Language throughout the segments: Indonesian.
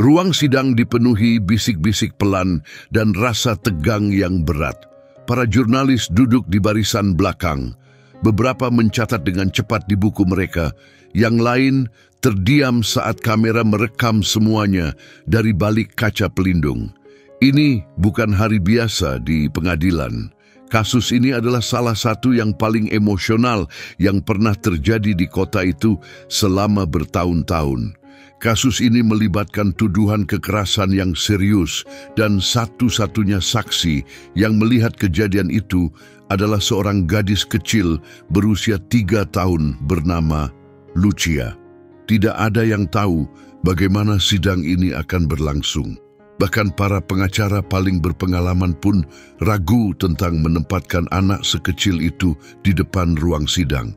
Ruang sidang dipenuhi bisik-bisik pelan dan rasa tegang yang berat. Para jurnalis duduk di barisan belakang. Beberapa mencatat dengan cepat di buku mereka. Yang lain terdiam saat kamera merekam semuanya dari balik kaca pelindung. Ini bukan hari biasa di pengadilan. Kasus ini adalah salah satu yang paling emosional yang pernah terjadi di kota itu selama bertahun-tahun. Kasus ini melibatkan tuduhan kekerasan yang serius dan satu-satunya saksi yang melihat kejadian itu adalah seorang gadis kecil berusia 3 tahun bernama Lucia. Tidak ada yang tahu bagaimana sidang ini akan berlangsung. Bahkan para pengacara paling berpengalaman pun ragu tentang menempatkan anak sekecil itu di depan ruang sidang.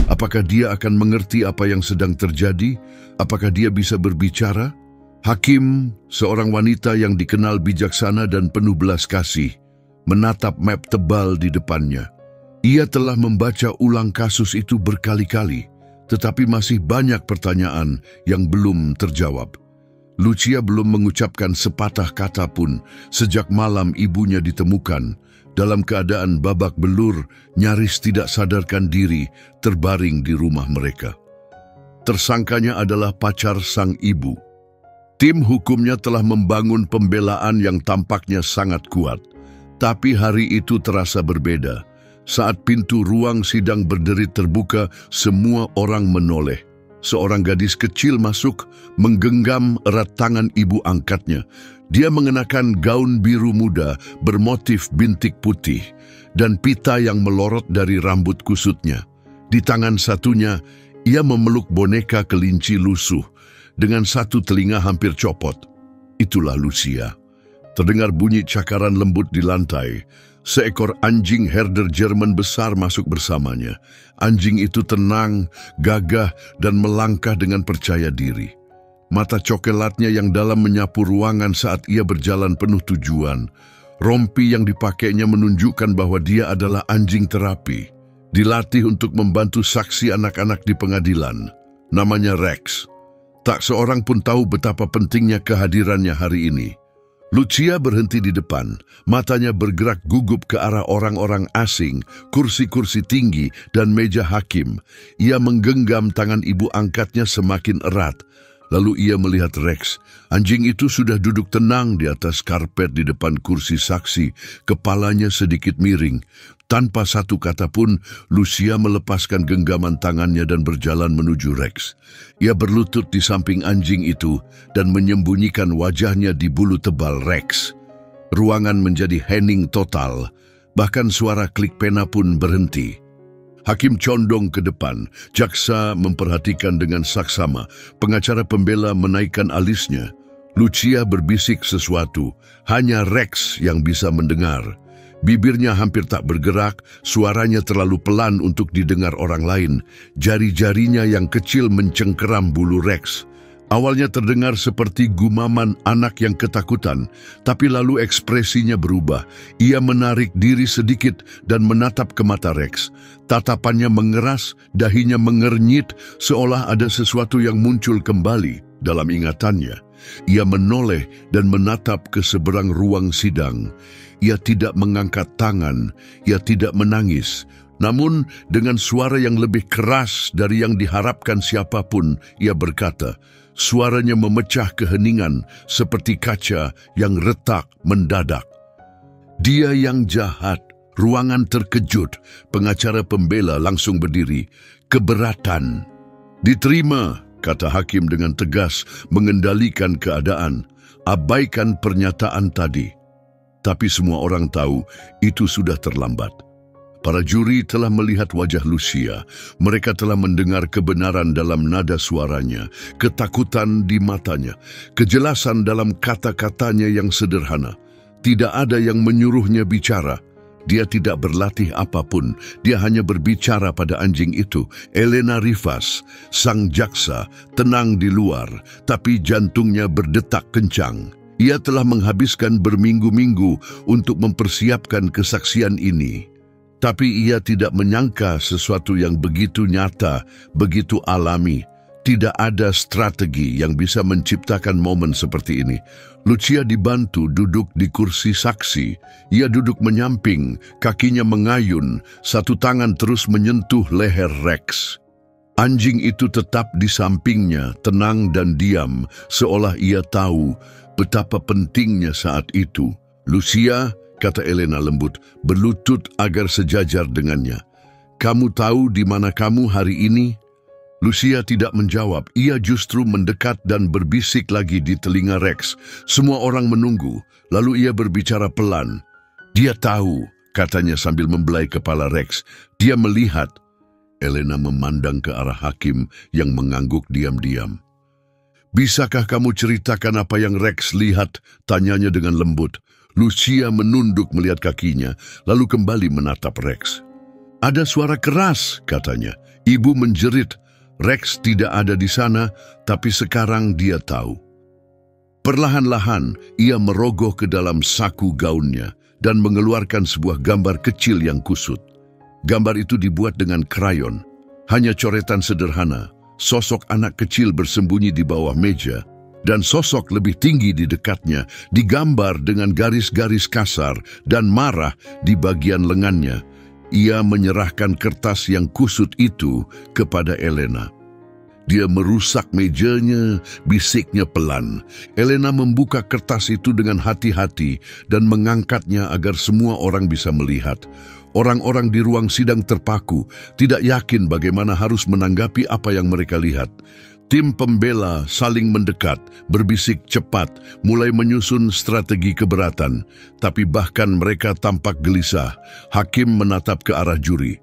Apakah dia akan mengerti apa yang sedang terjadi? Apakah dia bisa berbicara? Hakim, seorang wanita yang dikenal bijaksana dan penuh belas kasih, menatap map tebal di depannya. Ia telah membaca ulang kasus itu berkali-kali, tetapi masih banyak pertanyaan yang belum terjawab. Lucia belum mengucapkan sepatah kata pun sejak malam ibunya ditemukan dalam keadaan babak belur, nyaris tidak sadarkan diri, terbaring di rumah mereka. Tersangkanya adalah pacar sang ibu. Tim hukumnya telah membangun pembelaan yang tampaknya sangat kuat. Tapi hari itu terasa berbeda. Saat pintu ruang sidang berderi terbuka, semua orang menoleh. Seorang gadis kecil masuk, menggenggam erat tangan ibu angkatnya. Dia mengenakan gaun biru muda bermotif bintik putih dan pita yang melorot dari rambut kusutnya. Di tangan satunya, ia memeluk boneka kelinci lusuh dengan satu telinga hampir copot. Itulah Lucia. Terdengar bunyi cakaran lembut di lantai. Seekor anjing herder Jerman besar masuk bersamanya. Anjing itu tenang, gagah, dan melangkah dengan percaya diri. Mata coklatnya yang dalam menyapu ruangan saat ia berjalan penuh tujuan. Rompi yang dipakainya menunjukkan bahwa dia adalah anjing terapi. Dilatih untuk membantu saksi anak-anak di pengadilan. Namanya Rex. Tak seorang pun tahu betapa pentingnya kehadirannya hari ini. Lucia berhenti di depan, matanya bergerak gugup ke arah orang-orang asing, kursi-kursi tinggi, dan meja hakim. Ia menggenggam tangan ibu angkatnya semakin erat. Lalu ia melihat Rex. Anjing itu sudah duduk tenang di atas karpet di depan kursi saksi, kepalanya sedikit miring. Tanpa satu kata pun, Lucia melepaskan genggaman tangannya dan berjalan menuju Rex. Ia berlutut di samping anjing itu dan menyembunyikan wajahnya di bulu tebal Rex. Ruangan menjadi hening total, bahkan suara klik pena pun berhenti. Hakim condong ke depan, jaksa memperhatikan dengan saksama, pengacara pembela menaikkan alisnya. Lucia berbisik sesuatu, hanya Rex yang bisa mendengar. Bibirnya hampir tak bergerak, suaranya terlalu pelan untuk didengar orang lain. Jari-jarinya yang kecil mencengkeram bulu Rex. Awalnya terdengar seperti gumaman anak yang ketakutan, tapi lalu ekspresinya berubah. Ia menarik diri sedikit dan menatap ke mata Rex. Tatapannya mengeras, dahinya mengernyit, seolah ada sesuatu yang muncul kembali dalam ingatannya. Ia menoleh dan menatap ke seberang ruang sidang. Ia tidak mengangkat tangan, ia tidak menangis. Namun dengan suara yang lebih keras dari yang diharapkan siapapun, ia berkata, suaranya memecah keheningan seperti kaca yang retak mendadak. Dia yang jahat. Ruangan terkejut. Pengacara pembela langsung berdiri. Keberatan. Diterima, kata hakim dengan tegas, mengendalikan keadaan. Abaikan pernyataan tadi. Tapi semua orang tahu itu sudah terlambat. Para juri telah melihat wajah Lucia. Mereka telah mendengar kebenaran dalam nada suaranya, ketakutan di matanya, kejelasan dalam kata-katanya yang sederhana. Tidak ada yang menyuruhnya bicara. Dia tidak berlatih apapun. Dia hanya berbicara pada anjing itu. Elena Rivas, sang jaksa, tenang di luar, tapi jantungnya berdetak kencang. Ia telah menghabiskan berminggu-minggu untuk mempersiapkan kesaksian ini. Tapi ia tidak menyangka sesuatu yang begitu nyata, begitu alami. Tidak ada strategi yang bisa menciptakan momen seperti ini. Lucia dibantu duduk di kursi saksi. Ia duduk menyamping, kakinya mengayun, satu tangan terus menyentuh leher Rex. Anjing itu tetap di sampingnya, tenang dan diam, seolah ia tahu betapa pentingnya saat itu. "Lucia," kata Elena lembut, berlutut agar sejajar dengannya. "Kamu tahu di mana kamu hari ini?" Lucia tidak menjawab, ia justru mendekat dan berbisik lagi di telinga Rex. Semua orang menunggu, lalu ia berbicara pelan. "Dia tahu," katanya sambil membelai kepala Rex. "Dia melihat." Elena memandang ke arah hakim yang mengangguk diam-diam. "Bisakah kamu ceritakan apa yang Rex lihat?" tanyanya dengan lembut. Lucia menunduk melihat kakinya, lalu kembali menatap Rex. "Ada suara keras," katanya. Ibu menjerit. Rex tidak ada di sana, tapi sekarang dia tahu. Perlahan-lahan, ia merogoh ke dalam saku gaunnya dan mengeluarkan sebuah gambar kecil yang kusut. Gambar itu dibuat dengan krayon, hanya coretan sederhana, sosok anak kecil bersembunyi di bawah meja, dan sosok lebih tinggi di dekatnya digambar dengan garis-garis kasar dan marah di bagian lengannya. Ia menyerahkan kertas yang kusut itu kepada Elena. Dia merusak mejanya, bisiknya pelan. Elena membuka kertas itu dengan hati-hati dan mengangkatnya agar semua orang bisa melihat. Orang-orang di ruang sidang terpaku, tidak yakin bagaimana harus menanggapi apa yang mereka lihat. Tim pembela saling mendekat, berbisik cepat, mulai menyusun strategi keberatan. Tapi bahkan mereka tampak gelisah. Hakim menatap ke arah juri.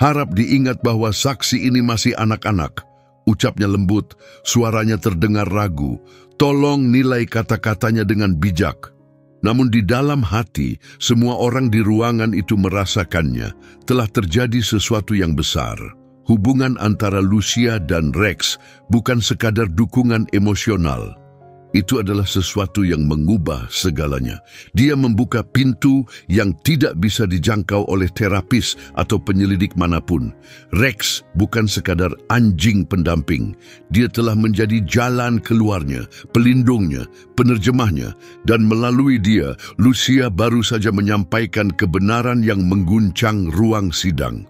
"Harap diingat bahwa saksi ini masih anak-anak," ucapnya lembut, suaranya terdengar ragu. "Tolong nilai kata-katanya dengan bijak." Namun di dalam hati, semua orang di ruangan itu merasakannya. Telah terjadi sesuatu yang besar. Hubungan antara Lucia dan Rex bukan sekadar dukungan emosional. Itu adalah sesuatu yang mengubah segalanya. Dia membuka pintu yang tidak bisa dijangkau oleh terapis atau penyelidik manapun. Rex bukan sekadar anjing pendamping. Dia telah menjadi jalan keluarnya, pelindungnya, penerjemahnya, dan melalui dia, Lucia baru saja menyampaikan kebenaran yang mengguncang ruang sidang.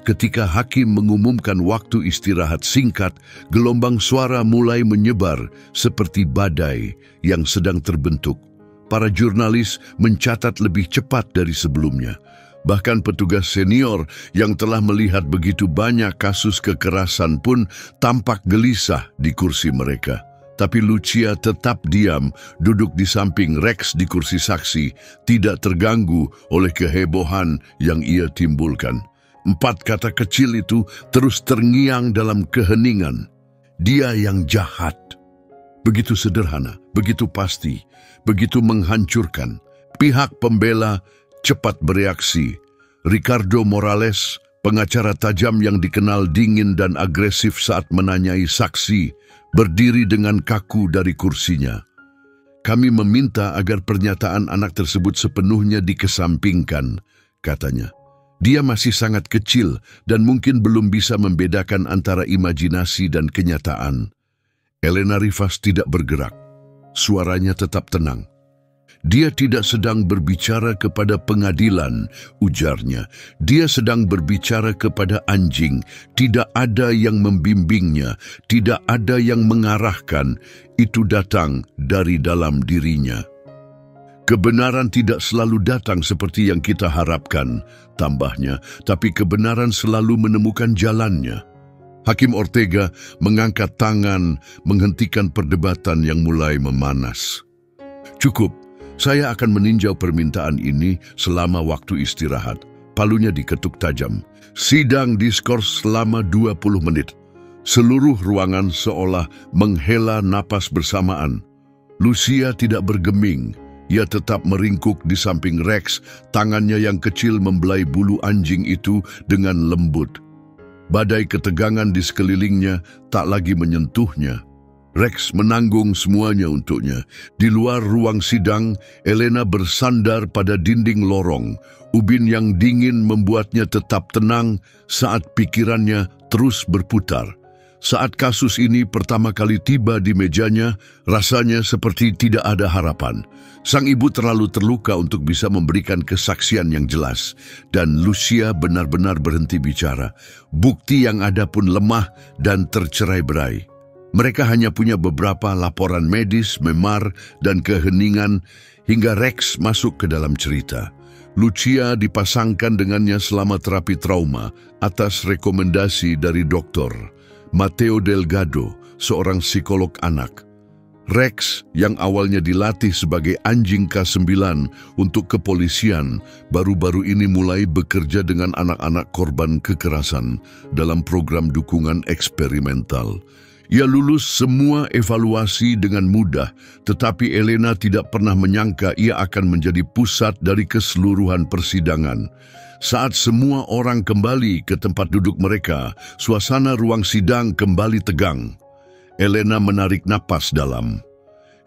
Ketika hakim mengumumkan waktu istirahat singkat, gelombang suara mulai menyebar seperti badai yang sedang terbentuk. Para jurnalis mencatat lebih cepat dari sebelumnya. Bahkan petugas senior yang telah melihat begitu banyak kasus kekerasan pun tampak gelisah di kursi mereka. Tapi Lucia tetap diam, duduk di samping Rex di kursi saksi, tidak terganggu oleh kehebohan yang ia timbulkan. 4 kata kecil itu terus terngiang dalam keheningan. Dia yang jahat. Begitu sederhana, begitu pasti, begitu menghancurkan. Pihak pembela cepat bereaksi. Ricardo Morales, pengacara tajam yang dikenal dingin dan agresif saat menanyai saksi, berdiri dengan kaku dari kursinya. "Kami meminta agar pernyataan anak tersebut sepenuhnya dikesampingkan," katanya. "Dia masih sangat kecil dan mungkin belum bisa membedakan antara imajinasi dan kenyataan." Elena Rivas tidak bergerak. Suaranya tetap tenang. "Dia tidak sedang berbicara kepada pengadilan," ujarnya. "Dia sedang berbicara kepada anjing. Tidak ada yang membimbingnya, tidak ada yang mengarahkan. Itu datang dari dalam dirinya." "Kebenaran tidak selalu datang seperti yang kita harapkan," tambahnya, "tapi kebenaran selalu menemukan jalannya." Hakim Ortega mengangkat tangan, menghentikan perdebatan yang mulai memanas. "Cukup, saya akan meninjau permintaan ini selama waktu istirahat." Palunya diketuk tajam. Sidang diskors selama 20 menit. Seluruh ruangan seolah menghela napas bersamaan. Lucia tidak bergeming. Ia tetap meringkuk di samping Rex, tangannya yang kecil membelai bulu anjing itu dengan lembut. Badai ketegangan di sekelilingnya tak lagi menyentuhnya. Rex menanggung semuanya untuknya. Di luar ruang sidang, Elena bersandar pada dinding lorong. Ubin yang dingin membuatnya tetap tenang saat pikirannya terus berputar. Saat kasus ini pertama kali tiba di mejanya, rasanya seperti tidak ada harapan. Sang ibu terlalu terluka untuk bisa memberikan kesaksian yang jelas, dan Lucia benar-benar berhenti bicara. Bukti yang ada pun lemah dan tercerai-berai. Mereka hanya punya beberapa laporan medis, memar, dan keheningan hingga Rex masuk ke dalam cerita. Lucia dipasangkan dengannya selama terapi trauma atas rekomendasi dari dokter Matteo Delgado, seorang psikolog anak. Rex, yang awalnya dilatih sebagai anjing K9 untuk kepolisian, baru-baru ini mulai bekerja dengan anak-anak korban kekerasan dalam program dukungan eksperimental. Ia lulus semua evaluasi dengan mudah, tetapi Elena tidak pernah menyangka ia akan menjadi pusat dari keseluruhan persidangan. Saat semua orang kembali ke tempat duduk mereka, suasana ruang sidang kembali tegang. Elena menarik napas dalam.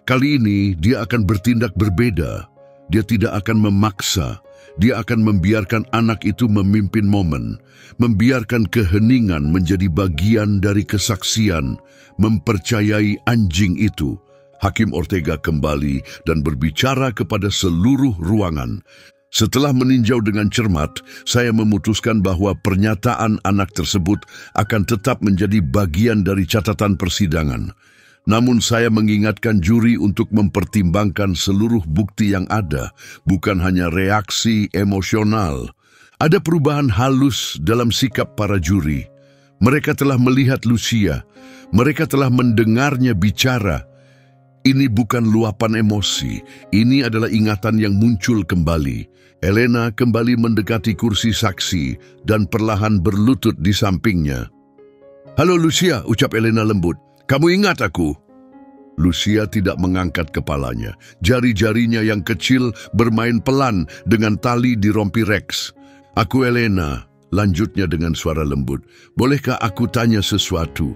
Kali ini dia akan bertindak berbeda. Dia tidak akan memaksa. Dia akan membiarkan anak itu memimpin momen, membiarkan keheningan menjadi bagian dari kesaksian, mempercayai anjing itu. Hakim Ortega kembali dan berbicara kepada seluruh ruangan. Setelah meninjau dengan cermat, saya memutuskan bahwa pernyataan anak tersebut akan tetap menjadi bagian dari catatan persidangan. Namun saya mengingatkan juri untuk mempertimbangkan seluruh bukti yang ada, bukan hanya reaksi emosional. Ada perubahan halus dalam sikap para juri. Mereka telah melihat Lucia, mereka telah mendengarnya bicara. Ini bukan luapan emosi, ini adalah ingatan yang muncul kembali. Elena kembali mendekati kursi saksi dan perlahan berlutut di sampingnya. "Halo Lucia," ucap Elena lembut. "Kamu ingat aku?" Lucia tidak mengangkat kepalanya. Jari-jarinya yang kecil bermain pelan dengan tali di rompi Rex. "Aku Elena," lanjutnya dengan suara lembut. "Bolehkah aku tanya sesuatu?"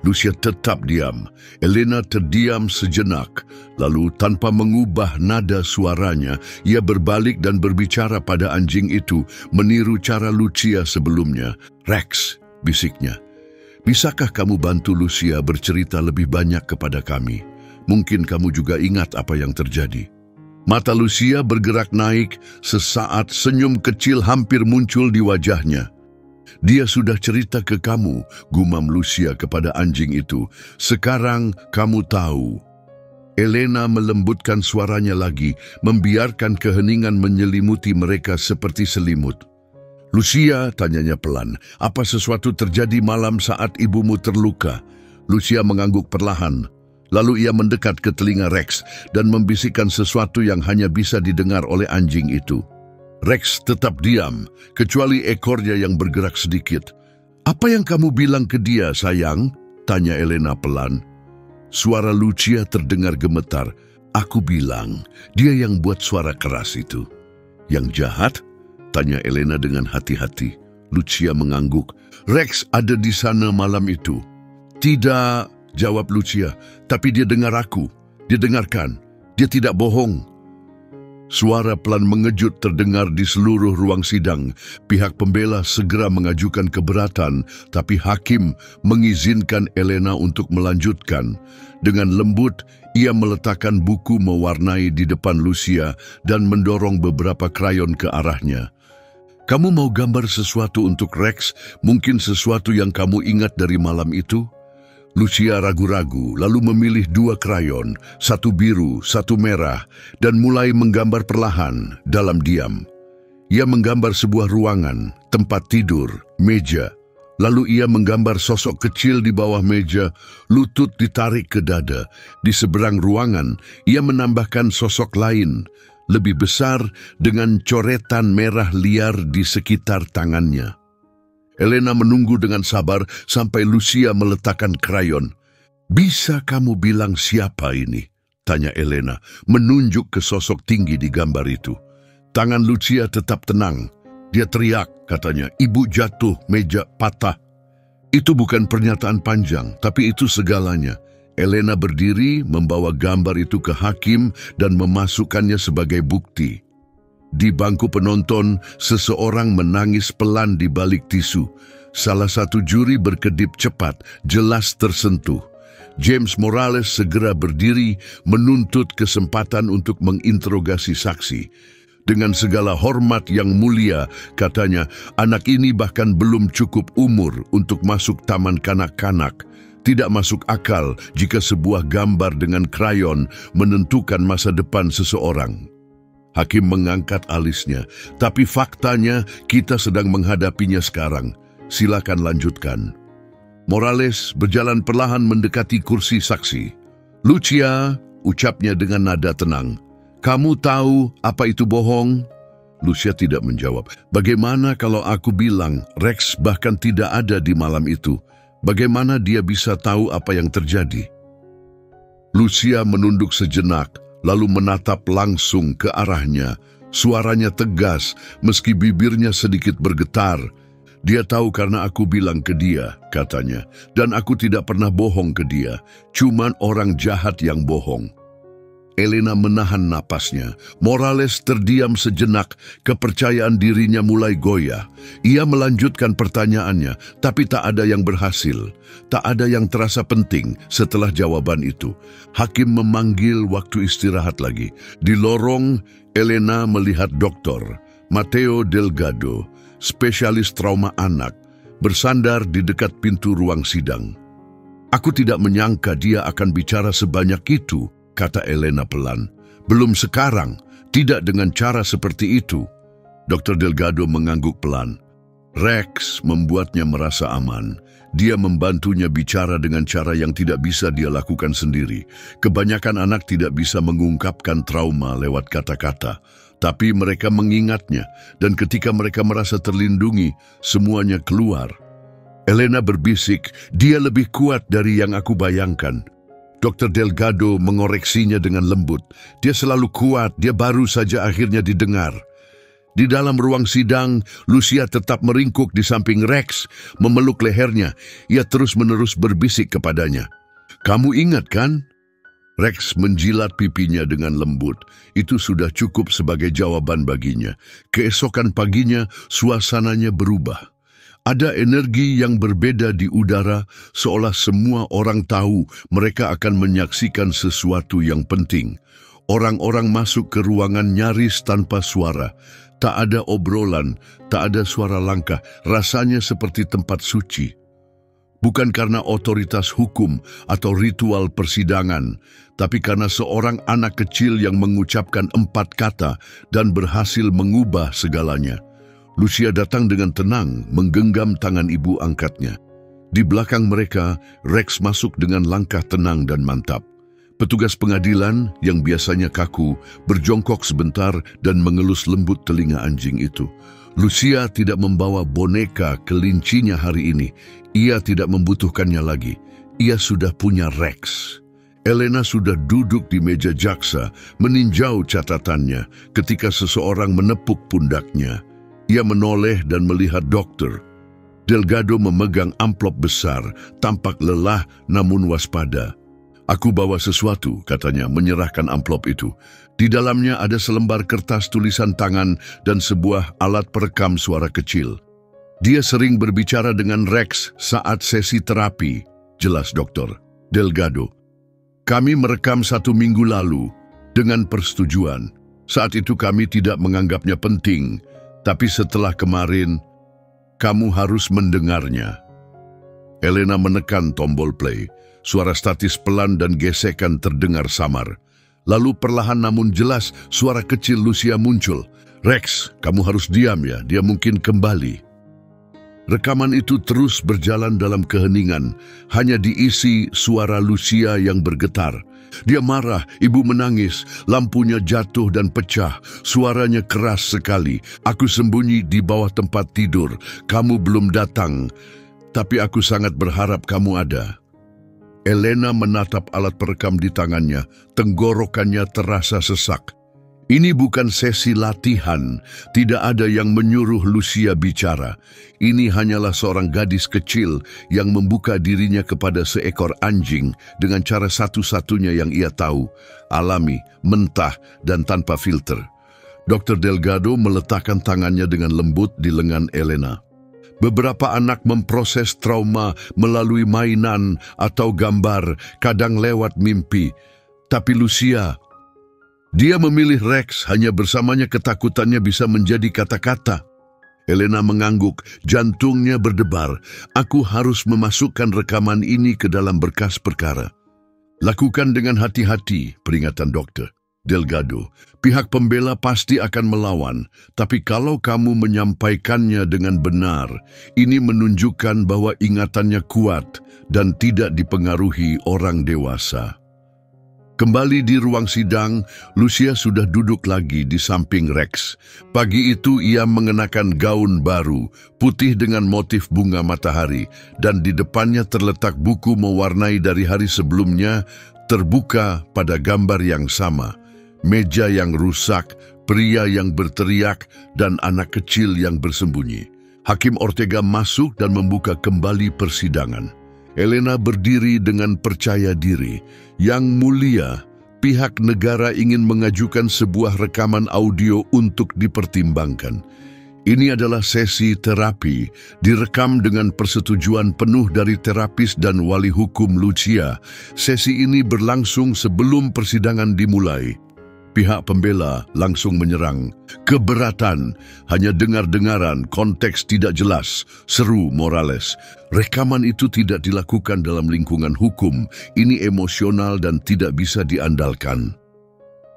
Lucia tetap diam. Elena terdiam sejenak. Lalu tanpa mengubah nada suaranya, ia berbalik dan berbicara pada anjing itu, meniru cara Lucia sebelumnya. "Rex," bisiknya. "Bisakah kamu bantu Lucia bercerita lebih banyak kepada kami? Mungkin kamu juga ingat apa yang terjadi." Mata Lucia bergerak naik, sesaat senyum kecil hampir muncul di wajahnya. "Dia sudah cerita ke kamu," gumam Lucia kepada anjing itu. "Sekarang kamu tahu." Elena melembutkan suaranya lagi, membiarkan keheningan menyelimuti mereka seperti selimut. "Lucia," tanyanya pelan, "apa sesuatu terjadi malam saat ibumu terluka?" Lucia mengangguk perlahan. Lalu ia mendekat ke telinga Rex dan membisikkan sesuatu yang hanya bisa didengar oleh anjing itu. Rex tetap diam, kecuali ekornya yang bergerak sedikit. "Apa yang kamu bilang ke dia, sayang?" tanya Elena pelan. Suara Lucia terdengar gemetar. "Aku bilang, dia yang buat suara keras itu." "Yang jahat?" tanya Elena dengan hati-hati. Lucia mengangguk. "Rex ada di sana malam itu." "Tidak," jawab Lucia, "tapi dia dengar aku. Dia dengarkan. Dia tidak bohong." Suara pelan mengejut terdengar di seluruh ruang sidang. Pihak pembela segera mengajukan keberatan, tapi hakim mengizinkan Elena untuk melanjutkan. Dengan lembut, ia meletakkan buku mewarnai di depan Lucia dan mendorong beberapa krayon ke arahnya. "Kamu mau gambar sesuatu untuk Rex? Mungkin sesuatu yang kamu ingat dari malam itu?" Lucia ragu-ragu, lalu memilih 2 krayon, 1 biru, 1 merah, dan mulai menggambar perlahan dalam diam. Ia menggambar sebuah ruangan, tempat tidur, meja. Lalu ia menggambar sosok kecil di bawah meja, lutut ditarik ke dada. Di seberang ruangan, ia menambahkan sosok lain, lebih besar dengan coretan merah liar di sekitar tangannya. Elena menunggu dengan sabar sampai Lucia meletakkan krayon. "Bisa kamu bilang siapa ini?" tanya Elena, menunjuk ke sosok tinggi di gambar itu. Tangan Lucia tetap tenang. Dia teriak, katanya, "Ibu jatuh, meja patah." Itu bukan pernyataan panjang, tapi itu segalanya. Elena berdiri, membawa gambar itu ke hakim dan memasukkannya sebagai bukti. Di bangku penonton, seseorang menangis pelan di balik tisu. Salah satu juri berkedip cepat, jelas tersentuh. James Morales segera berdiri menuntut kesempatan untuk menginterogasi saksi. Dengan segala hormat yang mulia, katanya, anak ini bahkan belum cukup umur untuk masuk taman kanak-kanak. Tidak masuk akal jika sebuah gambar dengan krayon menentukan masa depan seseorang. Hakim mengangkat alisnya, tapi faktanya kita sedang menghadapinya sekarang. Silakan lanjutkan. Morales berjalan perlahan mendekati kursi saksi. Lucia, ucapnya dengan nada tenang. Kamu tahu apa itu bohong? Lucia tidak menjawab. Bagaimana kalau aku bilang Rex bahkan tidak ada di malam itu? Bagaimana dia bisa tahu apa yang terjadi? Lucia menunduk sejenak, lalu menatap langsung ke arahnya. Suaranya tegas, meski bibirnya sedikit bergetar. Dia tahu karena aku bilang ke dia, katanya. Dan aku tidak pernah bohong ke dia. Cuman orang jahat yang bohong. Elena menahan napasnya. Morales terdiam sejenak, kepercayaan dirinya mulai goyah. Ia melanjutkan pertanyaannya, tapi tak ada yang berhasil. Tak ada yang terasa penting setelah jawaban itu. Hakim memanggil waktu istirahat lagi. Di lorong, Elena melihat dokter, Mateo Delgado, spesialis trauma anak, bersandar di dekat pintu ruang sidang. Aku tidak menyangka dia akan bicara sebanyak itu, kata Elena pelan. Belum sekarang, tidak dengan cara seperti itu. Dr. Delgado mengangguk pelan. Rex membuatnya merasa aman. Dia membantunya bicara dengan cara yang tidak bisa dia lakukan sendiri. Kebanyakan anak tidak bisa mengungkapkan trauma lewat kata-kata. Tapi mereka mengingatnya, dan ketika mereka merasa terlindungi, semuanya keluar. Elena berbisik, dia lebih kuat dari yang aku bayangkan. Dr. Delgado mengoreksinya dengan lembut. Dia selalu kuat, dia baru saja akhirnya didengar. Di dalam ruang sidang, Lucia tetap meringkuk di samping Rex, memeluk lehernya. Ia terus-menerus berbisik kepadanya. Kamu ingat kan? Rex menjilat pipinya dengan lembut. Itu sudah cukup sebagai jawaban baginya. Keesokan paginya, suasananya berubah. Ada energi yang berbeda di udara, seolah semua orang tahu mereka akan menyaksikan sesuatu yang penting. Orang-orang masuk ke ruangan nyaris tanpa suara. Tak ada obrolan, tak ada suara langkah. Rasanya seperti tempat suci. Bukan karena otoritas hukum atau ritual persidangan, tapi karena seorang anak kecil yang mengucapkan 4 kata dan berhasil mengubah segalanya. Lucia datang dengan tenang, menggenggam tangan ibu angkatnya. Di belakang mereka, Rex masuk dengan langkah tenang dan mantap. Petugas pengadilan yang biasanya kaku berjongkok sebentar dan mengelus lembut telinga anjing itu. Lucia tidak membawa boneka kelincinya hari ini. Ia tidak membutuhkannya lagi. Ia sudah punya Rex. Elena sudah duduk di meja jaksa, meninjau catatannya ketika seseorang menepuk pundaknya. Ia menoleh dan melihat dokter. Delgado memegang amplop besar, tampak lelah namun waspada. Aku bawa sesuatu, katanya, menyerahkan amplop itu. Di dalamnya ada selembar kertas tulisan tangan dan sebuah alat perekam suara kecil. Dia sering berbicara dengan Rex saat sesi terapi, jelas dokter Delgado. Kami merekam 1 minggu lalu dengan persetujuan. Saat itu kami tidak menganggapnya penting, tapi setelah kemarin, kamu harus mendengarnya. Elena menekan tombol play. Suara statis pelan dan gesekan terdengar samar. Lalu perlahan namun jelas suara kecil Lucia muncul. Rex, kamu harus diam ya, dia mungkin kembali. Rekaman itu terus berjalan dalam keheningan, hanya diisi suara Lucia yang bergetar. Dia marah, ibu menangis, lampunya jatuh dan pecah, suaranya keras sekali. Aku sembunyi di bawah tempat tidur, kamu belum datang, tapi aku sangat berharap kamu ada. Elena menatap alat perekam di tangannya, tenggorokannya terasa sesak. Ini bukan sesi latihan, tidak ada yang menyuruh Lucia bicara. Ini hanyalah seorang gadis kecil yang membuka dirinya kepada seekor anjing dengan cara satu-satunya yang ia tahu, alami, mentah, dan tanpa filter. Dr. Delgado meletakkan tangannya dengan lembut di lengan Elena. Beberapa anak memproses trauma melalui mainan atau gambar, kadang lewat mimpi. Tapi Lucia, dia memilih Rex hanya bersamanya ketakutannya bisa menjadi kata-kata. Elena mengangguk, jantungnya berdebar. Aku harus memasukkan rekaman ini ke dalam berkas perkara. Lakukan dengan hati-hati, peringatan dokter. Delgado, pihak pembela pasti akan melawan, tapi kalau kamu menyampaikannya dengan benar, ini menunjukkan bahwa ingatannya kuat dan tidak dipengaruhi orang dewasa. Kembali di ruang sidang, Lucia sudah duduk lagi di samping Rex. Pagi itu ia mengenakan gaun baru, putih dengan motif bunga matahari, dan di depannya terletak buku mewarnai dari hari sebelumnya, terbuka pada gambar yang sama. Meja yang rusak, pria yang berteriak, dan anak kecil yang bersembunyi. Hakim Ortega masuk dan membuka kembali persidangan. Elena berdiri dengan percaya diri. Yang mulia, pihak negara ingin mengajukan sebuah rekaman audio untuk dipertimbangkan. Ini adalah sesi terapi, direkam dengan persetujuan penuh dari terapis dan wali hukum Lucia. Sesi ini berlangsung sebelum persidangan dimulai. Pihak pembela langsung menyerang. Keberatan, hanya dengar-dengaran, konteks tidak jelas, seru Morales. Rekaman itu tidak dilakukan dalam lingkungan hukum, ini emosional dan tidak bisa diandalkan.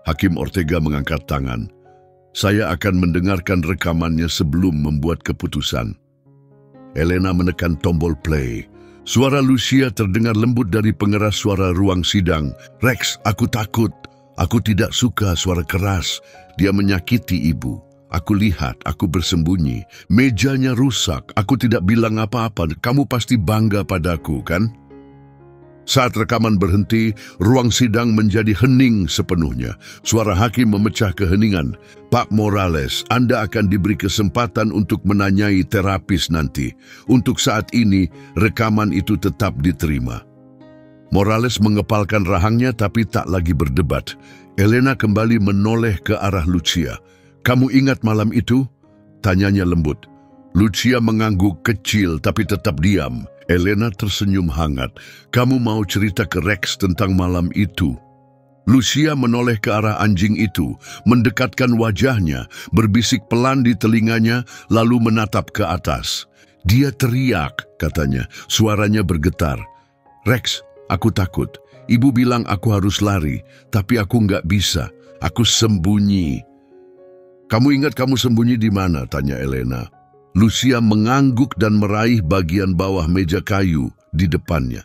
Hakim Ortega mengangkat tangan. Saya akan mendengarkan rekamannya sebelum membuat keputusan. Elena menekan tombol play. Suara Lucia terdengar lembut dari pengeras suara ruang sidang. Rex, aku takut. Aku tidak suka suara keras. Dia menyakiti ibu. Aku lihat, aku bersembunyi. Mejanya rusak. Aku tidak bilang apa-apa. Kamu pasti bangga padaku, kan? Saat rekaman berhenti, ruang sidang menjadi hening sepenuhnya. Suara hakim memecah keheningan. Pak Morales, Anda akan diberi kesempatan untuk menanyai terapis nanti. Untuk saat ini, rekaman itu tetap diterima. Morales mengepalkan rahangnya tapi tak lagi berdebat. Elena kembali menoleh ke arah Lucia. Kamu ingat malam itu? Tanyanya lembut. Lucia mengangguk kecil tapi tetap diam. Elena tersenyum hangat. Kamu mau cerita ke Rex tentang malam itu? Lucia menoleh ke arah anjing itu, mendekatkan wajahnya, berbisik pelan di telinganya, lalu menatap ke atas. Dia teriak, katanya. Suaranya bergetar. Rex, aku takut. Ibu bilang aku harus lari, tapi aku nggak bisa. Aku sembunyi. Kamu ingat kamu sembunyi di mana? Tanya Elena. Lucia mengangguk dan meraih bagian bawah meja kayu di depannya.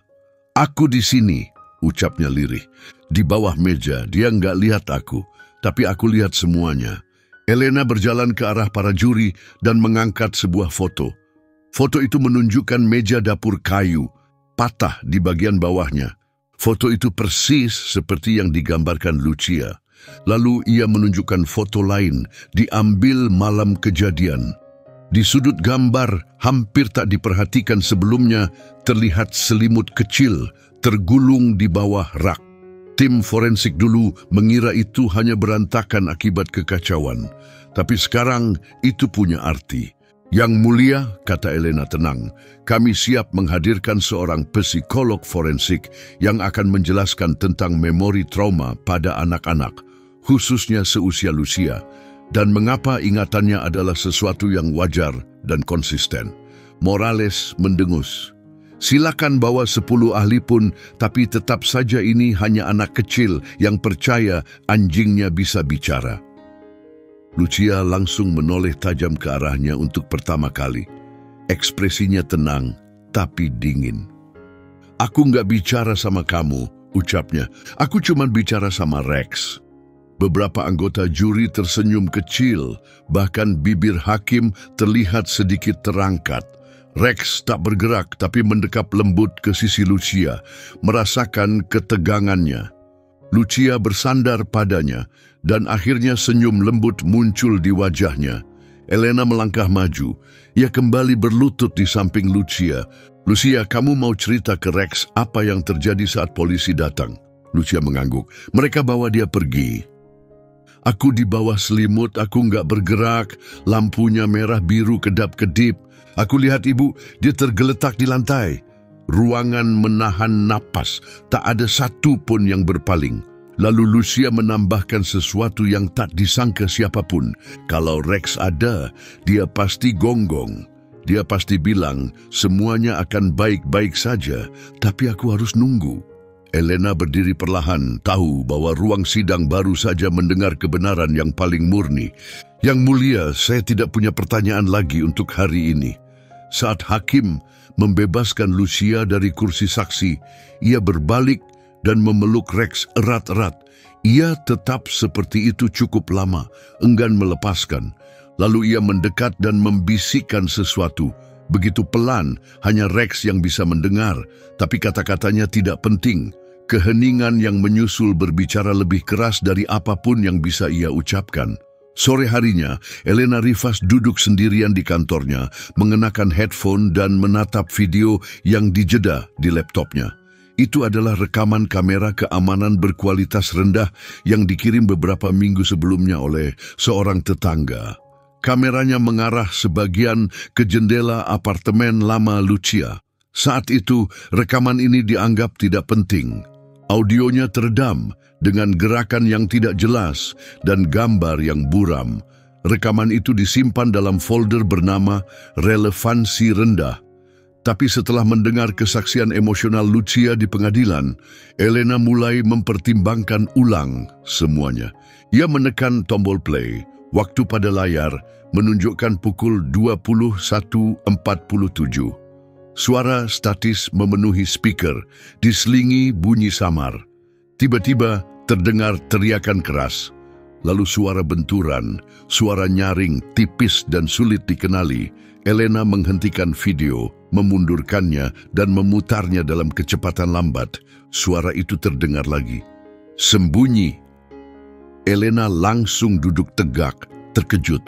Aku di sini, ucapnya lirih. Di bawah meja, dia nggak lihat aku, tapi aku lihat semuanya. Elena berjalan ke arah para juri dan mengangkat sebuah foto. Foto itu menunjukkan meja dapur kayu, patah di bagian bawahnya. Foto itu persis seperti yang digambarkan Lucia. Lalu ia menunjukkan foto lain, diambil malam kejadian. Di sudut gambar, hampir tak diperhatikan sebelumnya, terlihat selimut kecil tergulung di bawah rak. Tim forensik dulu mengira itu hanya berantakan akibat kekacauan. Tapi sekarang itu punya arti. Yang mulia, kata Elena tenang, kami siap menghadirkan seorang psikolog forensik yang akan menjelaskan tentang memori trauma pada anak-anak, khususnya seusia Lucia, dan mengapa ingatannya adalah sesuatu yang wajar dan konsisten. Morales mendengus. Silakan bawa 10 ahli pun, tapi tetap saja ini hanya anak kecil yang percaya anjingnya bisa bicara. Lucia langsung menoleh tajam ke arahnya untuk pertama kali. Ekspresinya tenang, tapi dingin. Aku nggak bicara sama kamu, ucapnya. Aku cuma bicara sama Rex. Beberapa anggota juri tersenyum kecil, bahkan bibir hakim terlihat sedikit terangkat. Rex tak bergerak tapi mendekap lembut ke sisi Lucia, merasakan ketegangannya. Lucia bersandar padanya, dan akhirnya senyum lembut muncul di wajahnya. Elena melangkah maju. Ia kembali berlutut di samping Lucia. Lucia, kamu mau cerita ke Rex apa yang terjadi saat polisi datang? Lucia mengangguk. Mereka bawa dia pergi. Aku di bawah selimut, aku nggak bergerak, lampunya merah biru kedap-kedip. Aku lihat ibu, dia tergeletak di lantai. Ruangan menahan napas, tak ada satu pun yang berpaling. Lalu Lucia menambahkan sesuatu yang tak disangka siapapun. Kalau Rex ada, dia pasti gonggong. Dia pasti bilang, semuanya akan baik-baik saja, tapi aku harus nunggu. Elena berdiri perlahan, tahu bahwa ruang sidang baru saja mendengar kebenaran yang paling murni. Yang mulia, saya tidak punya pertanyaan lagi untuk hari ini. Saat hakim membebaskan Lucia dari kursi saksi, ia berbalik dan memeluk Rex erat-erat. Ia tetap seperti itu cukup lama, enggan melepaskan. Lalu ia mendekat dan membisikkan sesuatu. Begitu pelan, hanya Rex yang bisa mendengar, tapi kata-katanya tidak penting. Keheningan yang menyusul berbicara lebih keras dari apapun yang bisa ia ucapkan. Sore harinya, Elena Rivas duduk sendirian di kantornya, mengenakan headphone dan menatap video yang dijeda di laptopnya. Itu adalah rekaman kamera keamanan berkualitas rendah yang dikirim beberapa minggu sebelumnya oleh seorang tetangga. Kameranya mengarah sebagian ke jendela apartemen lama Lucia. Saat itu, rekaman ini dianggap tidak penting. Audionya teredam dengan gerakan yang tidak jelas dan gambar yang buram. Rekaman itu disimpan dalam folder bernama Relevansi Rendah. Tapi setelah mendengar kesaksian emosional Lucia di pengadilan, Elena mulai mempertimbangkan ulang semuanya. Ia menekan tombol play. Waktu pada layar menunjukkan pukul 21.47. Suara statis memenuhi speaker, diselingi bunyi samar. Tiba-tiba terdengar teriakan keras. Lalu suara benturan, suara nyaring, tipis dan sulit dikenali. Elena menghentikan video, memundurkannya dan memutarnya dalam kecepatan lambat. Suara itu terdengar lagi. Sembunyi. Elena langsung duduk tegak, terkejut.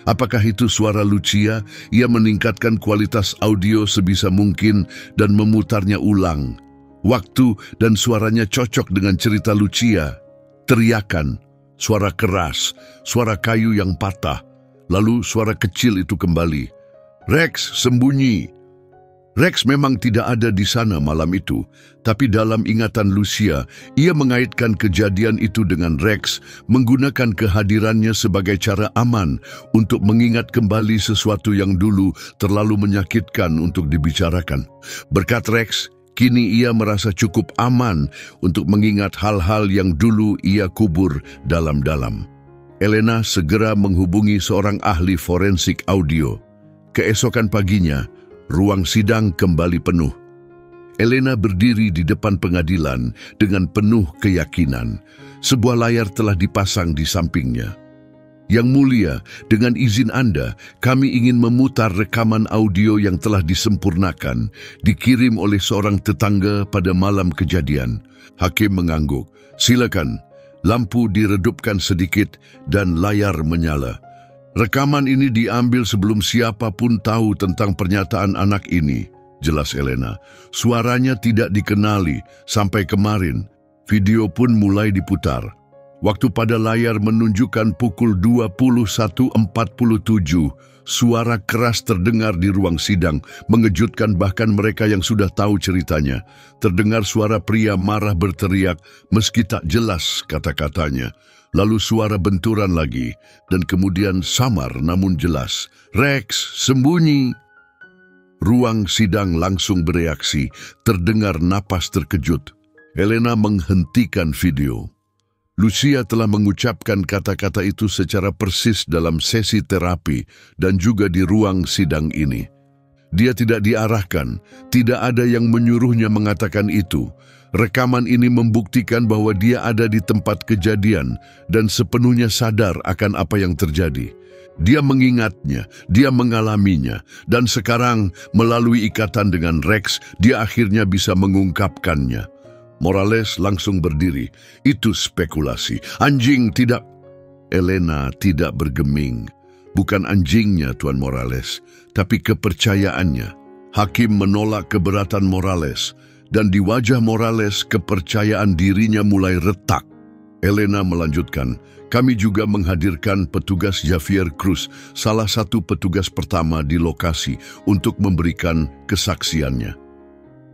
Apakah itu suara Lucia? Ia meningkatkan kualitas audio sebisa mungkin dan memutarnya ulang. Waktu dan suaranya cocok dengan cerita Lucia. Teriakan, suara keras, suara kayu yang patah. Lalu suara kecil itu kembali. Rex, sembunyi. Rex memang tidak ada di sana malam itu, tapi dalam ingatan Lucia, ia mengaitkan kejadian itu dengan Rex, menggunakan kehadirannya sebagai cara aman untuk mengingat kembali sesuatu yang dulu terlalu menyakitkan untuk dibicarakan. Berkat Rex, kini ia merasa cukup aman untuk mengingat hal-hal yang dulu ia kubur dalam-dalam. Elena segera menghubungi seorang ahli forensik audio. Keesokan paginya, ruang sidang kembali penuh. Elena berdiri di depan pengadilan dengan penuh keyakinan. Sebuah layar telah dipasang di sampingnya. Yang mulia, dengan izin Anda, kami ingin memutar rekaman audio yang telah disempurnakan, dikirim oleh seorang tetangga pada malam kejadian. Hakim mengangguk. Silakan, lampu diredupkan sedikit dan layar menyala. Rekaman ini diambil sebelum siapapun tahu tentang pernyataan anak ini, jelas Elena. Suaranya tidak dikenali sampai kemarin. Video pun mulai diputar. Waktu pada layar menunjukkan pukul 21.47, suara keras terdengar di ruang sidang, mengejutkan bahkan mereka yang sudah tahu ceritanya. Terdengar suara pria marah berteriak, meski tak jelas kata-katanya. Lalu suara benturan lagi, dan kemudian samar namun jelas. Rex, sembunyi! Ruang sidang langsung bereaksi, terdengar napas terkejut. Elena menghentikan video. Lucia telah mengucapkan kata-kata itu secara persis dalam sesi terapi dan juga di ruang sidang ini. Dia tidak diarahkan, tidak ada yang menyuruhnya mengatakan itu. Rekaman ini membuktikan bahwa dia ada di tempat kejadian dan sepenuhnya sadar akan apa yang terjadi. Dia mengingatnya, dia mengalaminya, dan sekarang melalui ikatan dengan Rex, dia akhirnya bisa mengungkapkannya. Morales langsung berdiri. Itu spekulasi. Anjing tidak... Elena tidak bergeming. Bukan anjingnya, Tuan Morales, tapi kepercayaannya. Hakim menolak keberatan Morales, dan di wajah Morales kepercayaan dirinya mulai retak. Elena melanjutkan, kami juga menghadirkan petugas Javier Cruz, salah satu petugas pertama di lokasi, untuk memberikan kesaksiannya.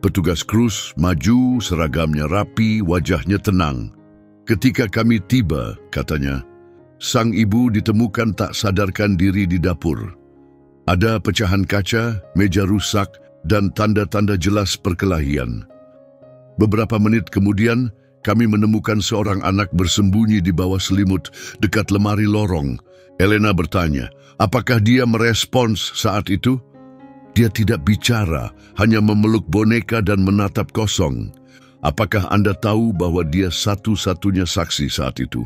Petugas Cruz maju, seragamnya rapi, wajahnya tenang. Ketika kami tiba, katanya, sang ibu ditemukan tak sadarkan diri di dapur. Ada pecahan kaca, meja rusak, dan tanda-tanda jelas perkelahian. Beberapa menit kemudian, kami menemukan seorang anak bersembunyi di bawah selimut dekat lemari lorong. Elena bertanya, apakah dia merespons saat itu? Dia tidak bicara, hanya memeluk boneka dan menatap kosong. Apakah Anda tahu bahwa dia satu-satunya saksi saat itu?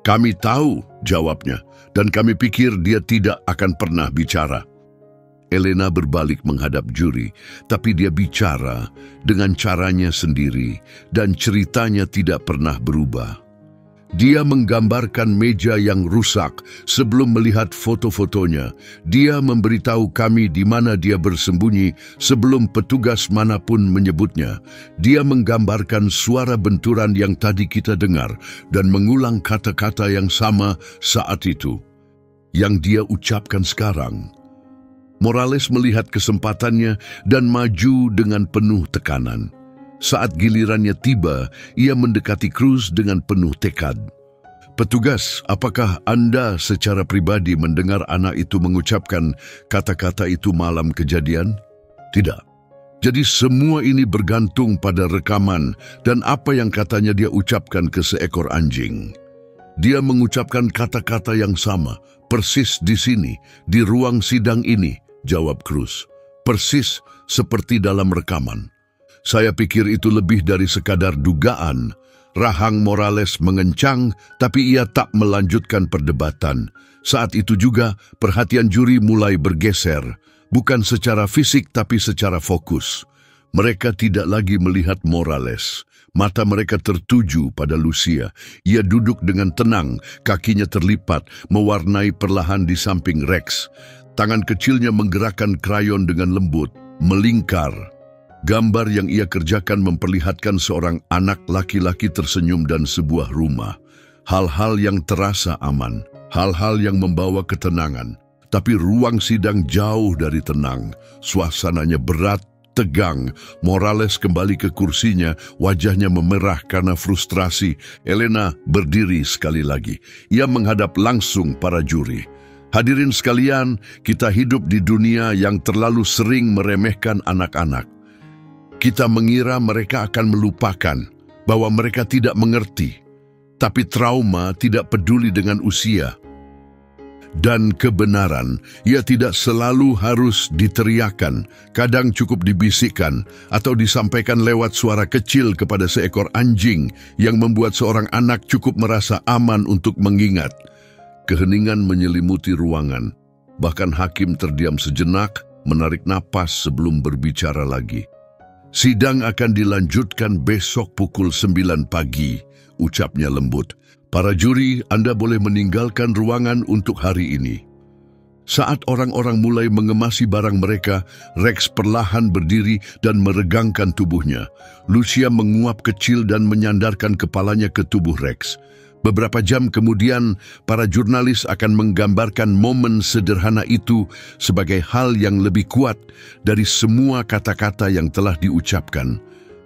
Kami tahu, jawabnya, dan kami pikir dia tidak akan pernah bicara. Elena berbalik menghadap juri, tapi dia bicara dengan caranya sendiri dan ceritanya tidak pernah berubah. Dia menggambarkan meja yang rusak sebelum melihat foto-fotonya. Dia memberitahu kami di mana dia bersembunyi sebelum petugas manapun menyebutnya. Dia menggambarkan suara benturan yang tadi kita dengar dan mengulang kata-kata yang sama saat itu, yang dia ucapkan sekarang. Morales melihat kesempatannya dan maju dengan penuh tekanan. Saat gilirannya tiba, ia mendekati Cruz dengan penuh tekad. Petugas, apakah Anda secara pribadi mendengar anak itu mengucapkan kata-kata itu malam kejadian? Tidak. Jadi semua ini bergantung pada rekaman dan apa yang katanya dia ucapkan ke seekor anjing. Dia mengucapkan kata-kata yang sama, persis di sini, di ruang sidang ini, jawab Cruz. Persis seperti dalam rekaman. Saya pikir itu lebih dari sekadar dugaan. Rahang Morales mengencang, tapi ia tak melanjutkan perdebatan. Saat itu juga, perhatian juri mulai bergeser. Bukan secara fisik, tapi secara fokus. Mereka tidak lagi melihat Morales. Mata mereka tertuju pada Lucia. Ia duduk dengan tenang, kakinya terlipat, mewarnai perlahan di samping Rex. Tangan kecilnya menggerakkan krayon dengan lembut, melingkar. Gambar yang ia kerjakan memperlihatkan seorang anak laki-laki tersenyum dan sebuah rumah. Hal-hal yang terasa aman, hal-hal yang membawa ketenangan. Tapi ruang sidang jauh dari tenang. Suasananya berat, tegang. Morales kembali ke kursinya, wajahnya memerah karena frustrasi. Elena berdiri sekali lagi. Ia menghadap langsung para juri. Hadirin sekalian, kita hidup di dunia yang terlalu sering meremehkan anak-anak. Kita mengira mereka akan melupakan, bahwa mereka tidak mengerti. Tapi trauma tidak peduli dengan usia. Dan kebenaran, ia tidak selalu harus diteriakan, kadang cukup dibisikkan, atau disampaikan lewat suara kecil kepada seekor anjing yang membuat seorang anak cukup merasa aman untuk mengingat. Keheningan menyelimuti ruangan. Bahkan hakim terdiam sejenak, menarik napas sebelum berbicara lagi. Sidang akan dilanjutkan besok pukul 9 pagi, ucapnya lembut. Para juri, Anda boleh meninggalkan ruangan untuk hari ini. Saat orang-orang mulai mengemasi barang mereka, Rex perlahan berdiri dan meregangkan tubuhnya. Lucia menguap kecil dan menyandarkan kepalanya ke tubuh Rex. Beberapa jam kemudian, para jurnalis akan menggambarkan momen sederhana itu sebagai hal yang lebih kuat dari semua kata-kata yang telah diucapkan.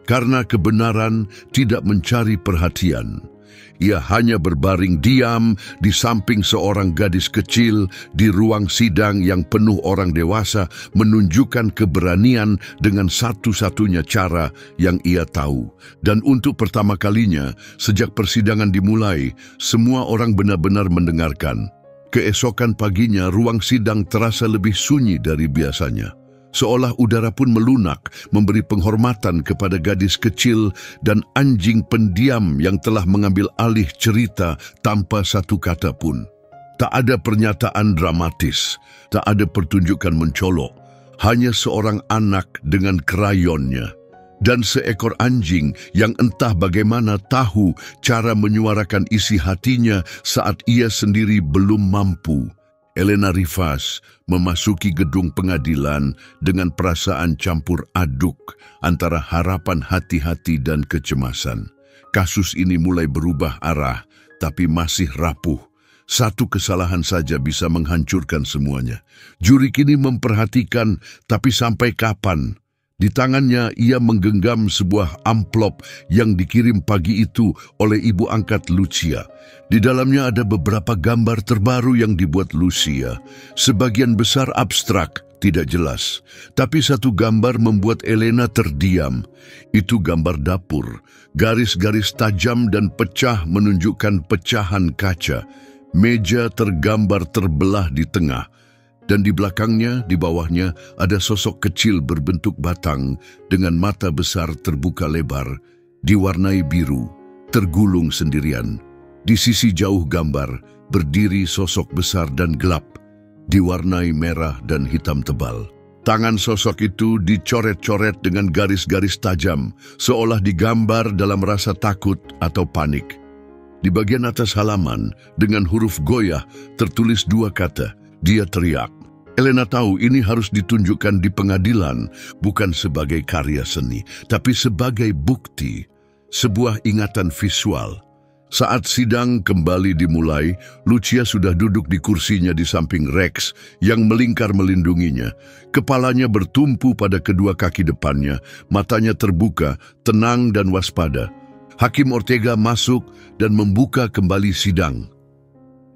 Karena kebenaran tidak mencari perhatian. Ia hanya berbaring diam di samping seorang gadis kecil di ruang sidang yang penuh orang dewasa, menunjukkan keberanian dengan satu-satunya cara yang ia tahu. Dan untuk pertama kalinya, sejak persidangan dimulai, semua orang benar-benar mendengarkan. Keesokan paginya, ruang sidang terasa lebih sunyi dari biasanya. Seolah udara pun melunak, memberi penghormatan kepada gadis kecil dan anjing pendiam yang telah mengambil alih cerita tanpa satu kata pun. Tak ada pernyataan dramatis, tak ada pertunjukan mencolok, hanya seorang anak dengan krayonnya dan seekor anjing yang entah bagaimana tahu cara menyuarakan isi hatinya saat ia sendiri belum mampu. Elena Rivas memasuki gedung pengadilan dengan perasaan campur aduk antara harapan hati-hati dan kecemasan. Kasus ini mulai berubah arah tapi masih rapuh. Satu kesalahan saja bisa menghancurkan semuanya. Juri kini memperhatikan, tapi sampai kapan? Di tangannya ia menggenggam sebuah amplop yang dikirim pagi itu oleh ibu angkat Lucia. Di dalamnya ada beberapa gambar terbaru yang dibuat Lucia. Sebagian besar abstrak, tidak jelas. Tapi satu gambar membuat Elena terdiam. Itu gambar dapur. Garis-garis tajam dan pecah menunjukkan pecahan kaca. Meja tergambar terbelah di tengah, dan di belakangnya, di bawahnya, ada sosok kecil berbentuk batang dengan mata besar terbuka lebar, diwarnai biru, tergulung sendirian. Di sisi jauh gambar, berdiri sosok besar dan gelap, diwarnai merah dan hitam tebal. Tangan sosok itu dicoret-coret dengan garis-garis tajam, seolah digambar dalam rasa takut atau panik. Di bagian atas halaman, dengan huruf goyah, tertulis dua kata, dia teriak. Elena tahu ini harus ditunjukkan di pengadilan, bukan sebagai karya seni, tapi sebagai bukti, sebuah ingatan visual. Saat sidang kembali dimulai, Lucia sudah duduk di kursinya di samping Rex yang melingkar melindunginya. Kepalanya bertumpu pada kedua kaki depannya, matanya terbuka, tenang dan waspada. Hakim Ortega masuk dan membuka kembali sidang.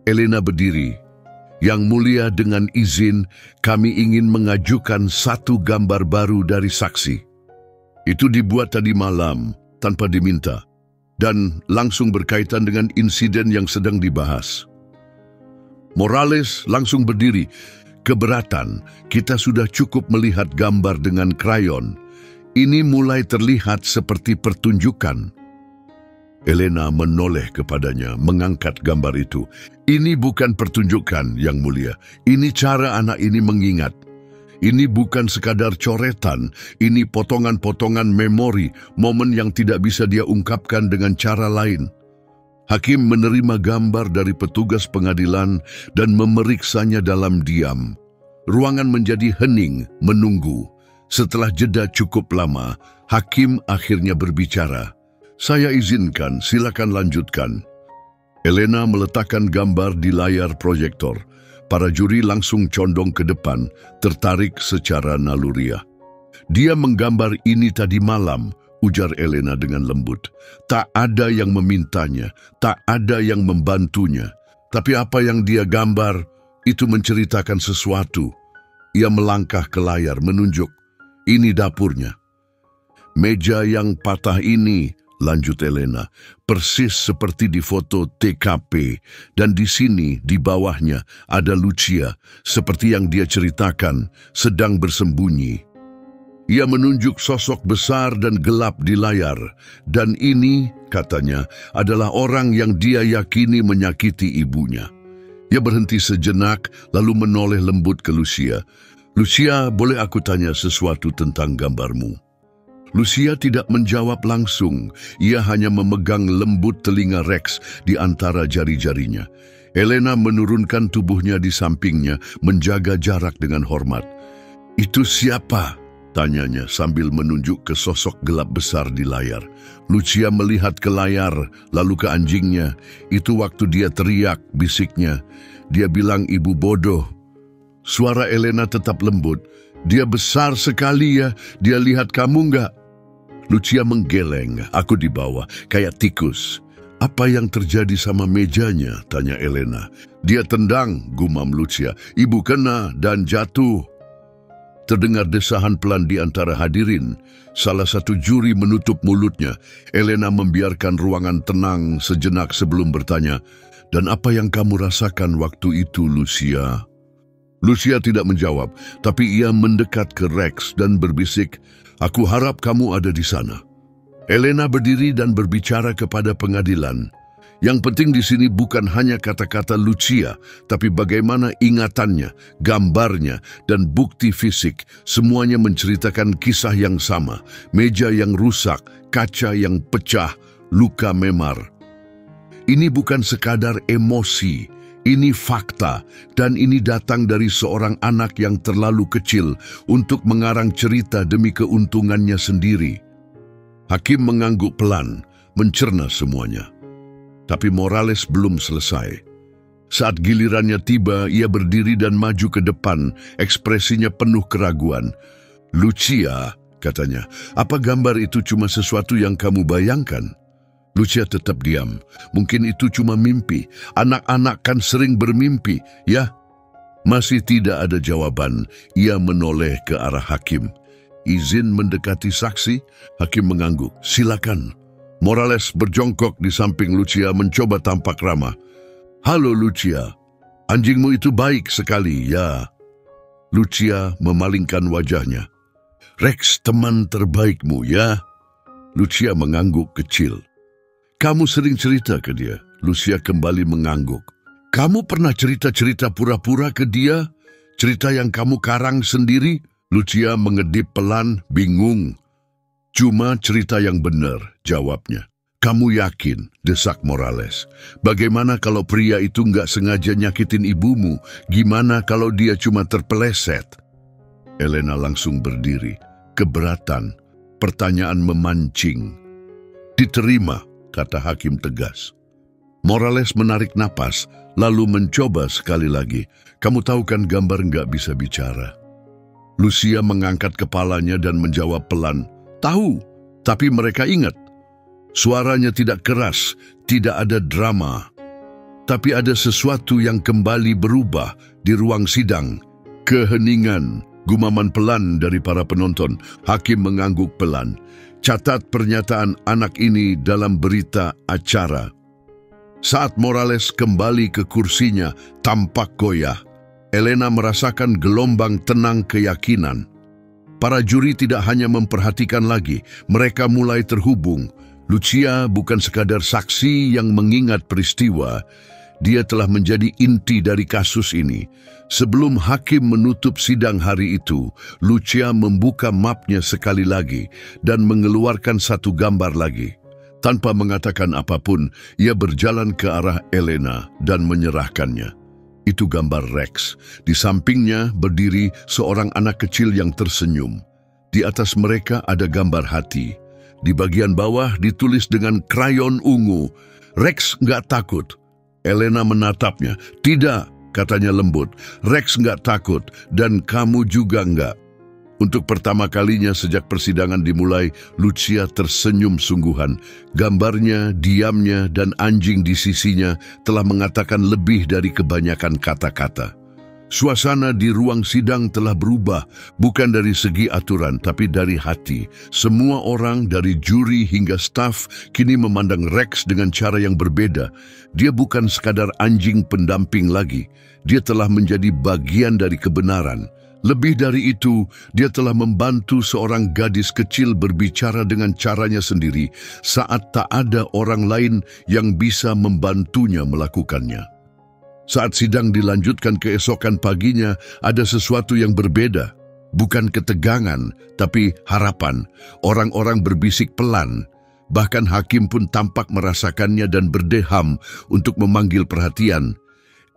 Elena berdiri. Yang mulia, dengan izin, kami ingin mengajukan satu gambar baru dari saksi. Itu dibuat tadi malam, tanpa diminta, dan langsung berkaitan dengan insiden yang sedang dibahas. Morales langsung berdiri. Keberatan, kita sudah cukup melihat gambar dengan krayon. Ini mulai terlihat seperti pertunjukan. Elena menoleh kepadanya, mengangkat gambar itu. Ini bukan pertunjukan, Yang Mulia. Ini cara anak ini mengingat. Ini bukan sekadar coretan. Ini potongan-potongan memori, momen yang tidak bisa dia ungkapkan dengan cara lain. Hakim menerima gambar dari petugas pengadilan dan memeriksanya dalam diam. Ruangan menjadi hening, menunggu. Setelah jeda cukup lama, hakim akhirnya berbicara. Saya izinkan, silakan lanjutkan. Elena meletakkan gambar di layar proyektor. Para juri langsung condong ke depan, tertarik secara naluriah. Dia menggambar ini tadi malam, ujar Elena dengan lembut. Tak ada yang memintanya, tak ada yang membantunya. Tapi apa yang dia gambar, itu menceritakan sesuatu. Ia melangkah ke layar menunjuk, ini dapurnya. Meja yang patah ini, lanjut Elena, persis seperti di foto TKP, dan di sini, di bawahnya, ada Lucia, seperti yang dia ceritakan, sedang bersembunyi. Ia menunjuk sosok besar dan gelap di layar, dan ini, katanya, adalah orang yang dia yakini menyakiti ibunya. Ia berhenti sejenak, lalu menoleh lembut ke Lucia. Lucia, boleh aku tanya sesuatu tentang gambarmu? Lucia tidak menjawab langsung. Ia hanya memegang lembut telinga Rex di antara jari-jarinya. Elena menurunkan tubuhnya di sampingnya, menjaga jarak dengan hormat. Itu siapa? Tanyanya sambil menunjuk ke sosok gelap besar di layar. Lucia melihat ke layar, lalu ke anjingnya. Itu waktu dia teriak, bisiknya. Dia bilang ibu bodoh. Suara Elena tetap lembut. Dia besar sekali ya, dia lihat kamu enggak? Lucia menggeleng, aku di bawah, kayak tikus. Apa yang terjadi sama mejanya? Tanya Elena. Dia tendang, gumam Lucia. Ibu kena dan jatuh. Terdengar desahan pelan di antara hadirin. Salah satu juri menutup mulutnya. Elena membiarkan ruangan tenang sejenak sebelum bertanya, dan apa yang kamu rasakan waktu itu, Lucia? Lucia tidak menjawab, tapi ia mendekat ke Rex dan berbisik, aku harap kamu ada di sana. Elena berdiri dan berbicara kepada pengadilan. Yang penting di sini bukan hanya kata-kata Lucia, tapi bagaimana ingatannya, gambarnya, dan bukti fisik. Semuanya menceritakan kisah yang sama. Meja yang rusak, kaca yang pecah, luka memar. Ini bukan sekadar emosi. Ini fakta, dan ini datang dari seorang anak yang terlalu kecil untuk mengarang cerita demi keuntungannya sendiri. Hakim mengangguk pelan, mencerna semuanya. Tapi Morales belum selesai. Saat gilirannya tiba, ia berdiri dan maju ke depan, ekspresinya penuh keraguan. "Lucia," katanya, "apa gambar itu cuma sesuatu yang kamu bayangkan?" Lucia tetap diam. "Mungkin itu cuma mimpi. Anak-anak kan sering bermimpi, ya?" Masih tidak ada jawaban. Ia menoleh ke arah hakim. "Izin mendekati saksi?" Hakim mengangguk. "Silakan." Morales berjongkok di samping Lucia mencoba tampak ramah. "Halo Lucia, anjingmu itu baik sekali, ya?" Lucia memalingkan wajahnya. "Rex teman terbaikmu, ya?" Lucia mengangguk kecil. "Kamu sering cerita ke dia?" Lucia kembali mengangguk. "Kamu pernah cerita-cerita pura-pura ke dia? Cerita yang kamu karang sendiri?" Lucia mengedip pelan, bingung. "Cuma cerita yang benar," jawabnya. "Kamu yakin?" desak Morales. "Bagaimana kalau pria itu nggak sengaja nyakitin ibumu? Gimana kalau dia cuma terpeleset?" Elena langsung berdiri. Keberatan. Pertanyaan memancing. "Diterima," kata hakim tegas. Morales menarik napas, lalu mencoba sekali lagi. "Kamu tahu kan gambar nggak bisa bicara?" Lucia mengangkat kepalanya dan menjawab pelan, "Tahu, tapi mereka ingat." Suaranya tidak keras, tidak ada drama. Tapi ada sesuatu yang kembali berubah di ruang sidang. Keheningan, gumaman pelan dari para penonton. Hakim mengangguk pelan. "Catat pernyataan anak ini dalam berita acara." Saat Morales kembali ke kursinya, tampak goyah. Elena merasakan gelombang tenang keyakinan. Para juri tidak hanya memperhatikan lagi, mereka mulai terhubung. Lucia bukan sekadar saksi yang mengingat peristiwa, dia telah menjadi inti dari kasus ini. Sebelum hakim menutup sidang hari itu, Lucia membuka mapnya sekali lagi dan mengeluarkan satu gambar lagi. Tanpa mengatakan apapun, ia berjalan ke arah Elena dan menyerahkannya. Itu gambar Rex. Di sampingnya berdiri seorang anak kecil yang tersenyum. Di atas mereka ada gambar hati. Di bagian bawah ditulis dengan krayon ungu, "Rex nggak takut." Elena menatapnya. "Tidak," katanya lembut. "Rex nggak takut dan kamu juga nggak." Untuk pertama kalinya sejak persidangan dimulai, Lucia tersenyum sungguhan. Gambarnya, diamnya, dan anjing di sisinya telah mengatakan lebih dari kebanyakan kata-kata. Suasana di ruang sidang telah berubah, bukan dari segi aturan, tapi dari hati. Semua orang, dari juri hingga staf, kini memandang Rex dengan cara yang berbeda. Dia bukan sekadar anjing pendamping lagi. Dia telah menjadi bagian dari kebenaran. Lebih dari itu, dia telah membantu seorang gadis kecil berbicara dengan caranya sendiri saat tak ada orang lain yang bisa membantunya melakukannya. Saat sidang dilanjutkan keesokan paginya, ada sesuatu yang berbeda. Bukan ketegangan, tapi harapan. Orang-orang berbisik pelan. Bahkan hakim pun tampak merasakannya dan berdeham untuk memanggil perhatian.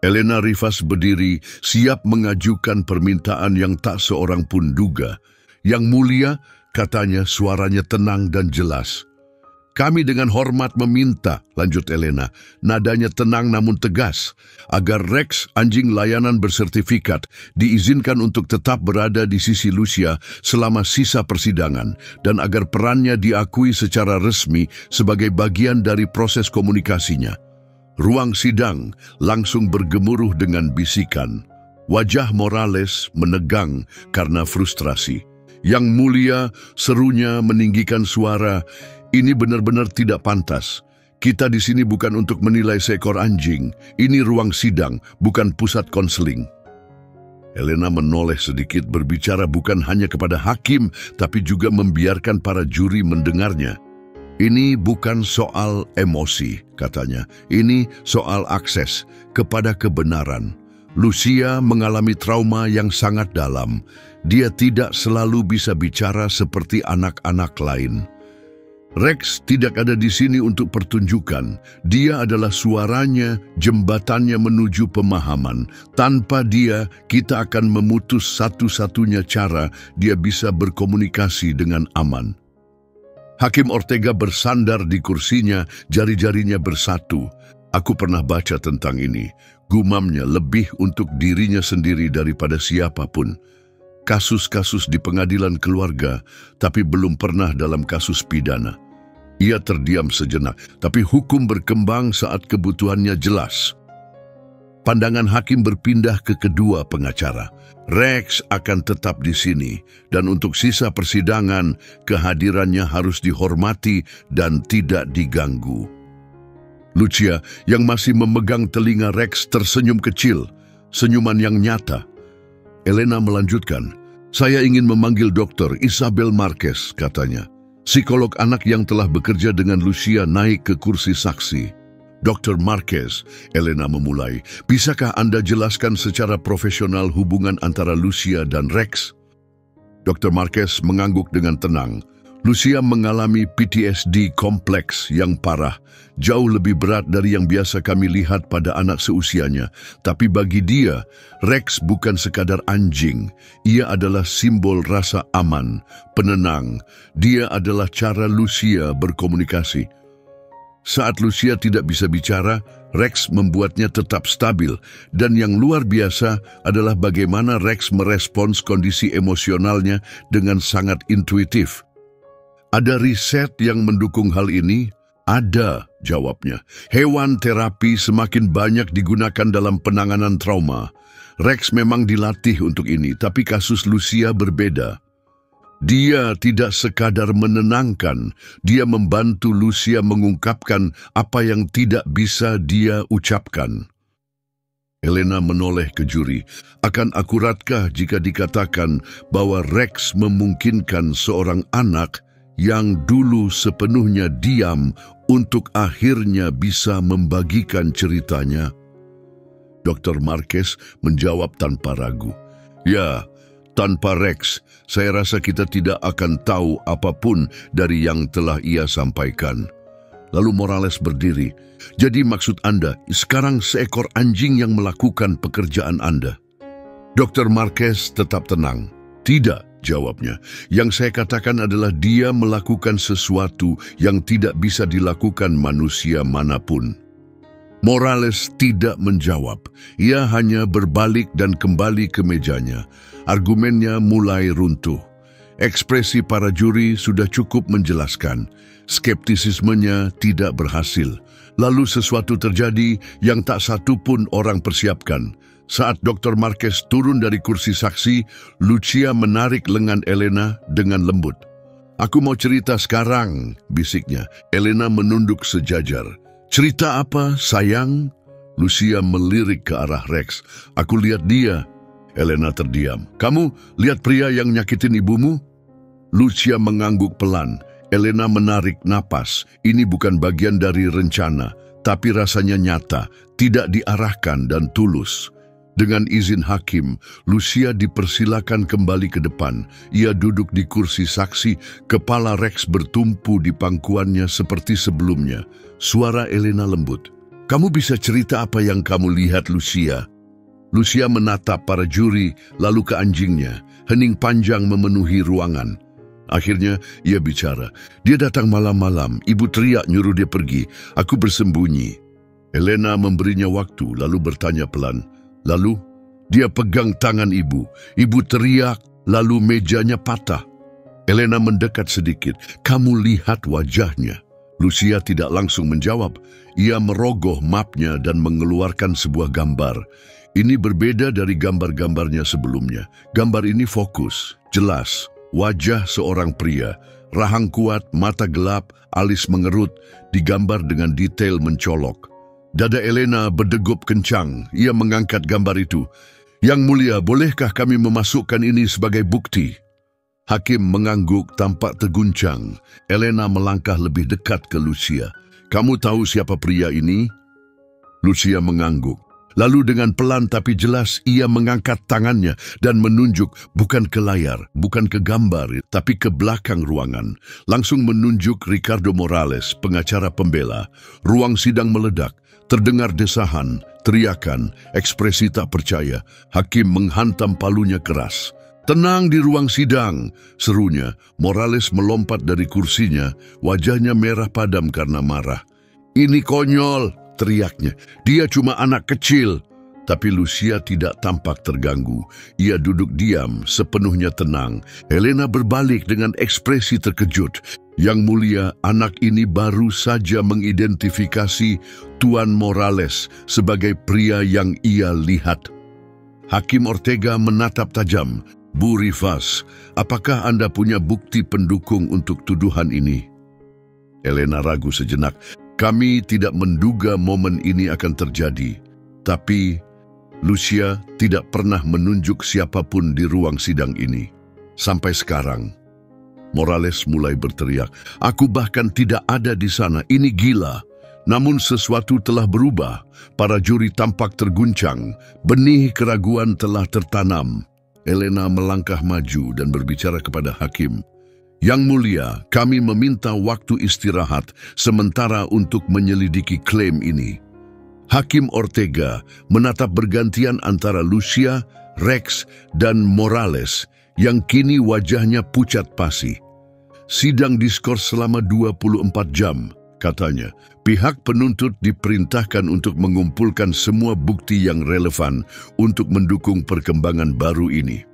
Elena Rivas berdiri, siap mengajukan permintaan yang tak seorang pun duga. "Yang mulia," katanya, suaranya tenang dan jelas. "Kami dengan hormat meminta," lanjut Elena, nadanya tenang namun tegas, "agar Rex, anjing layanan bersertifikat, diizinkan untuk tetap berada di sisi Lucia selama sisa persidangan, dan agar perannya diakui secara resmi sebagai bagian dari proses komunikasinya." Ruang sidang langsung bergemuruh dengan bisikan. Wajah Morales menegang karena frustrasi. "Yang mulia," serunya meninggikan suara, "ini benar-benar tidak pantas. Kita di sini bukan untuk menilai seekor anjing. Ini ruang sidang, bukan pusat konseling." Elena menoleh sedikit, berbicara bukan hanya kepada hakim, tapi juga membiarkan para juri mendengarnya. "Ini bukan soal emosi," katanya. "Ini soal akses kepada kebenaran. Lucia mengalami trauma yang sangat dalam. Dia tidak selalu bisa bicara seperti anak-anak lain. Rex tidak ada di sini untuk pertunjukan. Dia adalah suaranya, jembatannya menuju pemahaman. Tanpa dia, kita akan memutus satu-satunya cara dia bisa berkomunikasi dengan aman." Hakim Ortega bersandar di kursinya, jari-jarinya bersatu. Aku pernah baca tentang ini. Gumamnya lebih untuk dirinya sendiri daripada siapapun. Kasus-kasus di pengadilan keluarga, tapi belum pernah dalam kasus pidana. Ia terdiam sejenak, tapi hukum berkembang saat kebutuhannya jelas. Pandangan hakim berpindah ke kedua pengacara. Rex akan tetap di sini, dan untuk sisa persidangan, kehadirannya harus dihormati dan tidak diganggu. Lucia, yang masih memegang telinga Rex, tersenyum kecil, senyuman yang nyata. Elena melanjutkan, "Saya ingin memanggil Dr. Isabel Marquez," katanya. Psikolog anak yang telah bekerja dengan Lucia naik ke kursi saksi. "Dr. Marquez," Elena memulai, "bisakah Anda jelaskan secara profesional hubungan antara Lucia dan Rex?" Dr. Marquez mengangguk dengan tenang. Lucia mengalami PTSD kompleks yang parah, jauh lebih berat dari yang biasa kami lihat pada anak seusianya. Tapi bagi dia, Rex bukan sekadar anjing. Ia adalah simbol rasa aman, penenang. Dia adalah cara Lucia berkomunikasi. Saat Lucia tidak bisa bicara, Rex membuatnya tetap stabil. Dan yang luar biasa adalah bagaimana Rex merespons kondisi emosionalnya dengan sangat intuitif. Ada riset yang mendukung hal ini? Ada, jawabnya. Hewan terapi semakin banyak digunakan dalam penanganan trauma. Rex memang dilatih untuk ini, tapi kasus Lucia berbeda. Dia tidak sekadar menenangkan, dia membantu Lucia mengungkapkan apa yang tidak bisa dia ucapkan. Elena menoleh ke juri. Akan akuratkah jika dikatakan bahwa Rex memungkinkan seorang anak yang dulu sepenuhnya diam untuk akhirnya bisa membagikan ceritanya? Dr. Marquez menjawab tanpa ragu. Ya, tanpa Rex, saya rasa kita tidak akan tahu apapun dari yang telah ia sampaikan. Lalu Morales berdiri. Jadi maksud Anda, sekarang seekor anjing yang melakukan pekerjaan Anda? Dr. Marquez tetap tenang. Tidak, jawabnya. Yang saya katakan adalah dia melakukan sesuatu yang tidak bisa dilakukan manusia manapun. Morales tidak menjawab. Ia hanya berbalik dan kembali ke mejanya. Argumennya mulai runtuh. Ekspresi para juri sudah cukup menjelaskan. Skeptisismenya tidak berhasil. Lalu sesuatu terjadi yang tak satu pun orang persiapkan. Saat Dr. Marquez turun dari kursi saksi, Lucia menarik lengan Elena dengan lembut. "Aku mau cerita sekarang," bisiknya. Elena menunduk sejajar. "Cerita apa, sayang?" Lucia melirik ke arah Rex. "Aku lihat dia." Elena terdiam. "Kamu lihat pria yang nyakitin ibumu?" Lucia mengangguk pelan. Elena menarik napas. Ini bukan bagian dari rencana, tapi rasanya nyata, tidak diarahkan dan tulus. Dengan izin hakim, Lucia dipersilakan kembali ke depan. Ia duduk di kursi saksi, kepala Rex bertumpu di pangkuannya seperti sebelumnya. Suara Elena lembut. "Kamu bisa cerita apa yang kamu lihat, Lucia?" Lucia menatap para juri, lalu ke anjingnya. Hening panjang memenuhi ruangan. Akhirnya ia bicara. "Dia datang malam-malam, ibu teriak nyuruh dia pergi. Aku bersembunyi." Elena memberinya waktu, lalu bertanya pelan. "Lalu, dia pegang tangan ibu. Ibu teriak, lalu mejanya patah." Elena mendekat sedikit. "Kamu lihat wajahnya." Lucia tidak langsung menjawab. Ia merogoh mapnya dan mengeluarkan sebuah gambar. Ini berbeda dari gambar-gambarnya sebelumnya. Gambar ini fokus, jelas. Wajah seorang pria, rahang kuat, mata gelap, alis mengerut, digambar dengan detail mencolok. Dada Elena berdegup kencang. Ia mengangkat gambar itu. "Yang mulia, bolehkah kami memasukkan ini sebagai bukti?" Hakim mengangguk tampak terguncang. Elena melangkah lebih dekat ke Lucia. "Kamu tahu siapa pria ini?" Lucia mengangguk. Lalu dengan pelan tapi jelas ia mengangkat tangannya dan menunjuk bukan ke layar, bukan ke gambar, tapi ke belakang ruangan. Langsung menunjuk Ricardo Morales, pengacara pembela. Ruang sidang meledak. Terdengar desahan, teriakan, ekspresi tak percaya. Hakim menghantam palunya keras. "Tenang di ruang sidang," serunya. Morales melompat dari kursinya, wajahnya merah padam karena marah. "Ini konyol," teriaknya. "Dia cuma anak kecil." Tapi Lucia tidak tampak terganggu. Ia duduk diam, sepenuhnya tenang. Elena berbalik dengan ekspresi terkejut. "Yang mulia, anak ini baru saja mengidentifikasi Tuan Morales sebagai pria yang ia lihat." Hakim Ortega menatap tajam. "Bu Rivas, apakah Anda punya bukti pendukung untuk tuduhan ini?" Elena ragu sejenak. "Kami tidak menduga momen ini akan terjadi. Tapi Lucia tidak pernah menunjuk siapapun di ruang sidang ini. Sampai sekarang." Morales mulai berteriak, "Aku bahkan tidak ada di sana, ini gila." Namun sesuatu telah berubah. Para juri tampak terguncang. Benih keraguan telah tertanam. Elena melangkah maju dan berbicara kepada hakim. "Yang mulia, kami meminta waktu istirahat sementara untuk menyelidiki klaim ini." Hakim Ortega menatap bergantian antara Lucia, Rex, dan Morales yang kini wajahnya pucat pasi. "Sidang diskors selama 24 jam, katanya. "Pihak penuntut diperintahkan untuk mengumpulkan semua bukti yang relevan untuk mendukung perkembangan baru ini."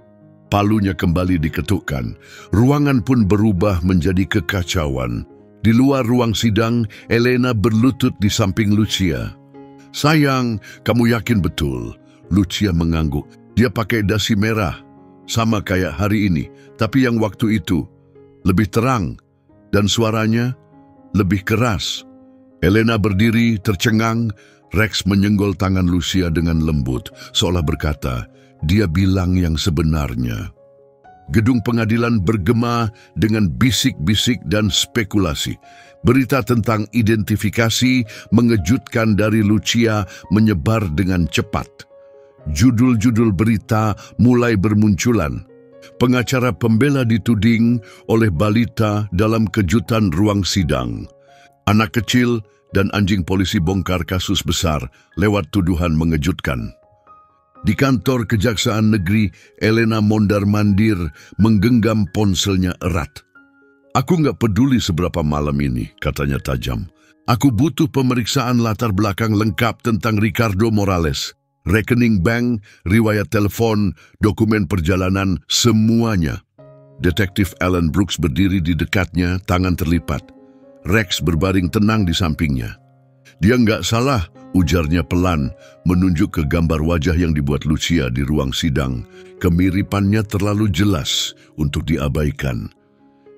Palunya kembali diketukkan. Ruangan pun berubah menjadi kekacauan. Di luar ruang sidang, Elena berlutut di samping Lucia. "Sayang, kamu yakin betul?" Lucia mengangguk. "Dia pakai dasi merah, sama kayak hari ini. Tapi yang waktu itu lebih terang dan suaranya lebih keras." Elena berdiri tercengang. Rex menyenggol tangan Lucia dengan lembut, seolah berkata, "Dia bilang yang sebenarnya." Gedung pengadilan bergema dengan bisik-bisik dan spekulasi. Berita tentang identifikasi mengejutkan dari Lucia menyebar dengan cepat. Judul-judul berita mulai bermunculan. Pengacara pembela dituding oleh balita dalam kejutan ruang sidang. Anak kecil dan anjing polisi bongkar kasus besar lewat tuduhan mengejutkan. Di kantor Kejaksaan Negeri, Elena mondar-mandir menggenggam ponselnya erat. "Aku nggak peduli seberapa malam ini," katanya tajam. "Aku butuh pemeriksaan latar belakang lengkap tentang Ricardo Morales. Rekening bank, riwayat telepon, dokumen perjalanan, semuanya." Detektif Alan Brooks berdiri di dekatnya, tangan terlipat. Rex berbaring tenang di sampingnya. "Dia nggak salah," ujarnya pelan, menunjuk ke gambar wajah yang dibuat Lucia di ruang sidang. Kemiripannya terlalu jelas untuk diabaikan.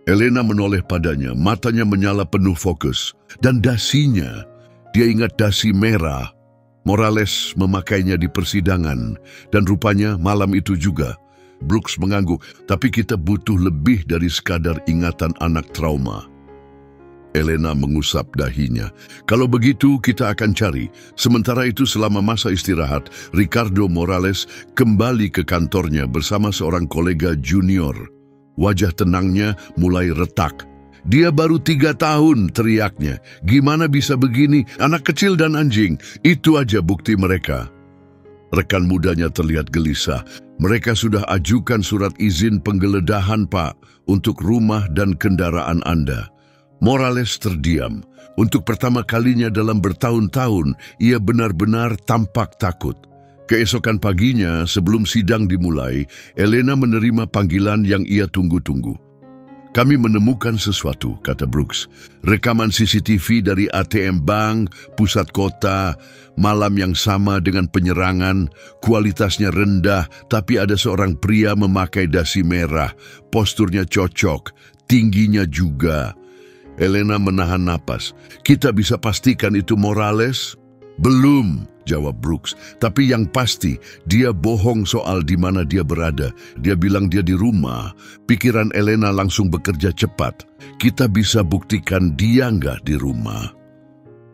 Elena menoleh padanya, matanya menyala penuh fokus. Dan dasinya, dia ingat dasi merah. Morales memakainya di persidangan, dan rupanya malam itu juga. Brooks mengangguk, "Tapi kita butuh lebih dari sekadar ingatan anak trauma." Elena mengusap dahinya. "Kalau begitu kita akan cari." Sementara itu selama masa istirahat, Ricardo Morales kembali ke kantornya bersama seorang kolega junior. Wajah tenangnya mulai retak. "Dia baru 3 tahun," teriaknya. "Gimana bisa begini? Anak kecil dan anjing, itu aja bukti mereka." Rekan mudanya terlihat gelisah. "Mereka sudah ajukan surat izin penggeledahan, Pak, untuk rumah dan kendaraan Anda." Morales terdiam. Untuk pertama kalinya dalam bertahun-tahun, ia benar-benar tampak takut. Keesokan paginya, sebelum sidang dimulai, Elena menerima panggilan yang ia tunggu-tunggu. "Kami menemukan sesuatu," kata Brooks. "Rekaman CCTV dari ATM Bank, pusat kota, malam yang sama dengan penyerangan. Kualitasnya rendah, tapi ada seorang pria memakai dasi merah. Posturnya cocok, tingginya juga." Elena menahan napas. "Kita bisa pastikan itu Morales?" "Belum," jawab Brooks. "Tapi yang pasti, dia bohong soal di mana dia berada. Dia bilang dia di rumah." Pikiran Elena langsung bekerja cepat. "Kita bisa buktikan dia nggak di rumah."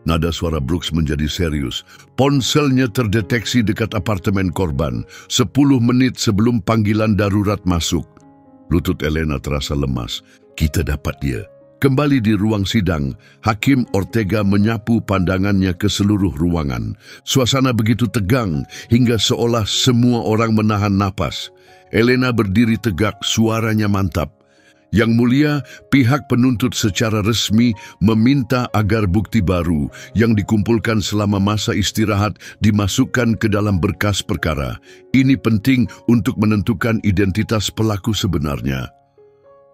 Nada suara Brooks menjadi serius. Ponselnya terdeteksi dekat apartemen korban, 10 menit sebelum panggilan darurat masuk. Lutut Elena terasa lemas. "Kita dapat dia." Kembali di ruang sidang, Hakim Ortega menyapu pandangannya ke seluruh ruangan. Suasana begitu tegang hingga seolah semua orang menahan napas. Elena berdiri tegak, suaranya mantap. Yang Mulia, pihak penuntut secara resmi meminta agar bukti baru yang dikumpulkan selama masa istirahat dimasukkan ke dalam berkas perkara. Ini penting untuk menentukan identitas pelaku sebenarnya.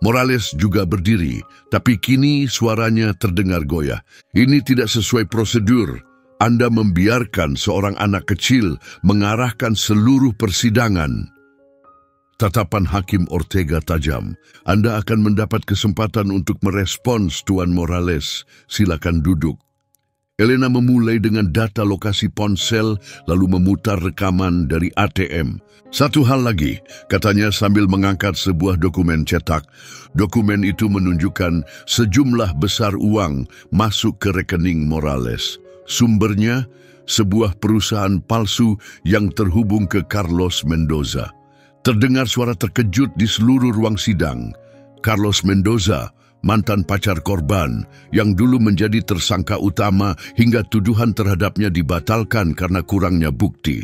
Morales juga berdiri, tapi kini suaranya terdengar goyah. Ini tidak sesuai prosedur. Anda membiarkan seorang anak kecil mengarahkan seluruh persidangan. Tatapan Hakim Ortega tajam. Anda akan mendapat kesempatan untuk merespons, Tuan Morales. Silakan duduk. Elena memulai dengan data lokasi ponsel, lalu memutar rekaman dari ATM. Satu hal lagi, katanya sambil mengangkat sebuah dokumen cetak. Dokumen itu menunjukkan sejumlah besar uang masuk ke rekening Morales. Sumbernya, sebuah perusahaan palsu yang terhubung ke Carlos Mendoza. Terdengar suara terkejut di seluruh ruang sidang. Carlos Mendoza, mantan pacar korban, yang dulu menjadi tersangka utama hingga tuduhan terhadapnya dibatalkan karena kurangnya bukti.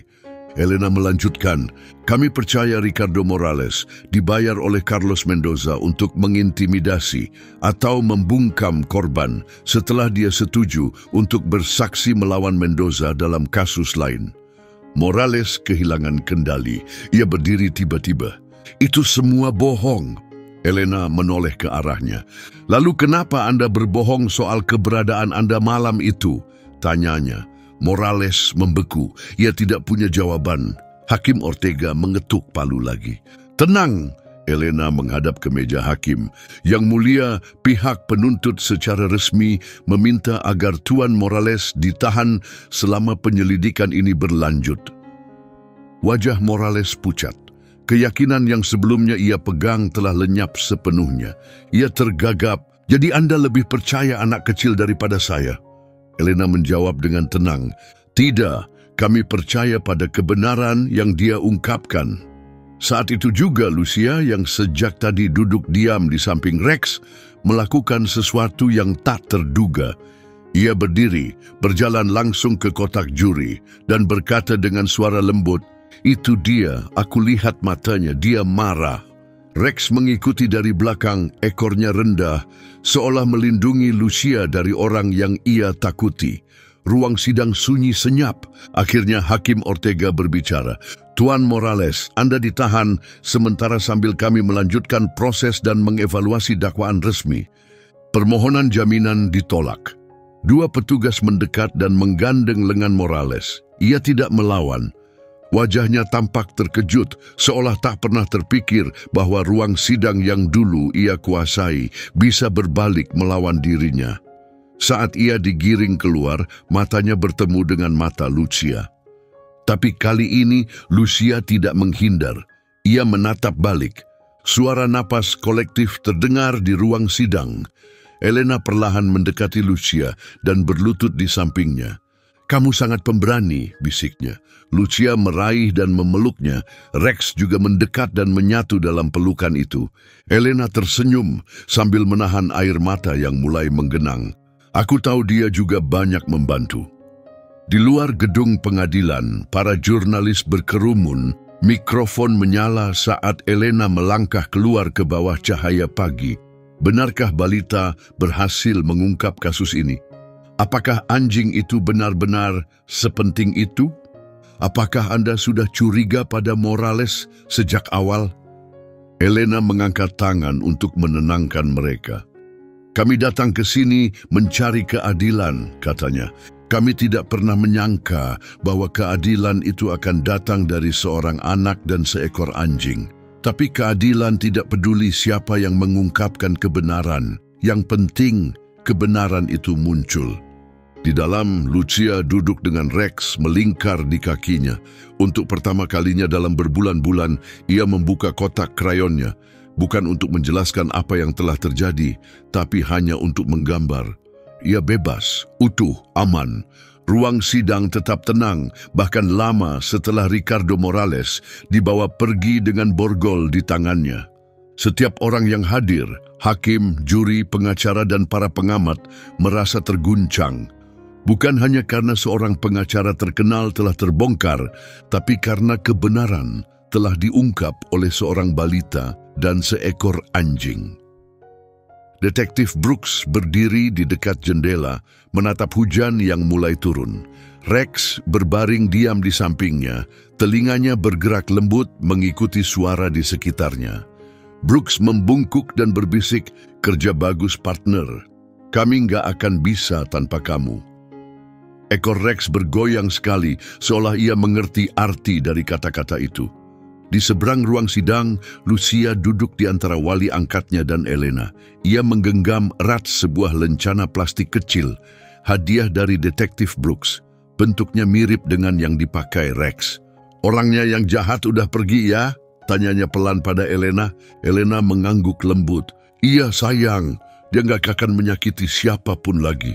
Elena melanjutkan, kami percaya Ricardo Morales dibayar oleh Carlos Mendoza untuk mengintimidasi atau membungkam korban setelah dia setuju untuk bersaksi melawan Mendoza dalam kasus lain. Morales kehilangan kendali. Ia berdiri tiba-tiba. Itu semua bohong. Elena menoleh ke arahnya. Lalu kenapa Anda berbohong soal keberadaan Anda malam itu? Tanyanya. Morales membeku. Ia tidak punya jawaban. Hakim Ortega mengetuk palu lagi. Tenang! Elena menghadap ke meja hakim. Yang Mulia, pihak penuntut secara resmi meminta agar Tuan Morales ditahan selama penyelidikan ini berlanjut. Wajah Morales pucat. Keyakinan yang sebelumnya ia pegang telah lenyap sepenuhnya. Ia tergagap. Jadi Anda lebih percaya anak kecil daripada saya? Elena menjawab dengan tenang. Tidak, kami percaya pada kebenaran yang dia ungkapkan. Saat itu juga Lucia yang sejak tadi duduk diam di samping Rex melakukan sesuatu yang tak terduga. Ia berdiri, berjalan langsung ke kotak juri dan berkata dengan suara lembut, "Itu dia, aku lihat matanya, dia marah." Rex mengikuti dari belakang, ekornya rendah, seolah melindungi Lucia dari orang yang ia takuti. Ruang sidang sunyi senyap. Akhirnya Hakim Ortega berbicara. Tuan Morales, Anda ditahan sementara sambil kami melanjutkan proses dan mengevaluasi dakwaan resmi. Permohonan jaminan ditolak. Dua petugas mendekat dan menggandeng lengan Morales. Ia tidak melawan. Wajahnya tampak terkejut, seolah tak pernah terpikir bahwa ruang sidang yang dulu ia kuasai bisa berbalik melawan dirinya. Saat ia digiring keluar, matanya bertemu dengan mata Lucia. Tapi kali ini Lucia tidak menghindar. Ia menatap balik. Suara napas kolektif terdengar di ruang sidang. Elena perlahan mendekati Lucia dan berlutut di sampingnya. "Kamu sangat pemberani," bisiknya. Lucia meraih dan memeluknya. Rex juga mendekat dan menyatu dalam pelukan itu. Elena tersenyum sambil menahan air mata yang mulai menggenang. "Aku tahu dia juga banyak membantu." Di luar gedung pengadilan, para jurnalis berkerumun, mikrofon menyala saat Elena melangkah keluar ke bawah cahaya pagi. Benarkah balita berhasil mengungkap kasus ini? Apakah anjing itu benar-benar sepenting itu? Apakah Anda sudah curiga pada Morales sejak awal? Elena mengangkat tangan untuk menenangkan mereka. "Kami datang ke sini mencari keadilan," katanya. "Kami tidak pernah menyangka bahwa keadilan itu akan datang dari seorang anak dan seekor anjing. Tapi keadilan tidak peduli siapa yang mengungkapkan kebenaran. Yang penting, kebenaran itu muncul." Di dalam, Lucia duduk dengan Rex melingkar di kakinya. Untuk pertama kalinya dalam berbulan-bulan, ia membuka kotak krayonnya. Bukan untuk menjelaskan apa yang telah terjadi, tapi hanya untuk menggambar. Ia bebas, utuh, aman. Ruang sidang tetap tenang, bahkan lama setelah Ricardo Morales dibawa pergi dengan borgol di tangannya. Setiap orang yang hadir, hakim, juri, pengacara, dan para pengamat merasa terguncang. Bukan hanya karena seorang pengacara terkenal telah terbongkar, tapi karena kebenaran telah diungkap oleh seorang balita dan seekor anjing. Detektif Brooks berdiri di dekat jendela, menatap hujan yang mulai turun. Rex berbaring diam di sampingnya, telinganya bergerak lembut mengikuti suara di sekitarnya. Brooks membungkuk dan berbisik, "Kerja bagus, partner. Kami nggak akan bisa tanpa kamu." Ekor Rex bergoyang sekali, seolah ia mengerti arti dari kata-kata itu. Di seberang ruang sidang, Lucia duduk di antara wali angkatnya dan Elena. Ia menggenggam erat sebuah lencana plastik kecil, hadiah dari detektif Brooks. Bentuknya mirip dengan yang dipakai Rex. "Orangnya yang jahat udah pergi ya?" tanyanya pelan pada Elena. Elena mengangguk lembut. "Iya sayang, dia nggak akan menyakiti siapapun lagi."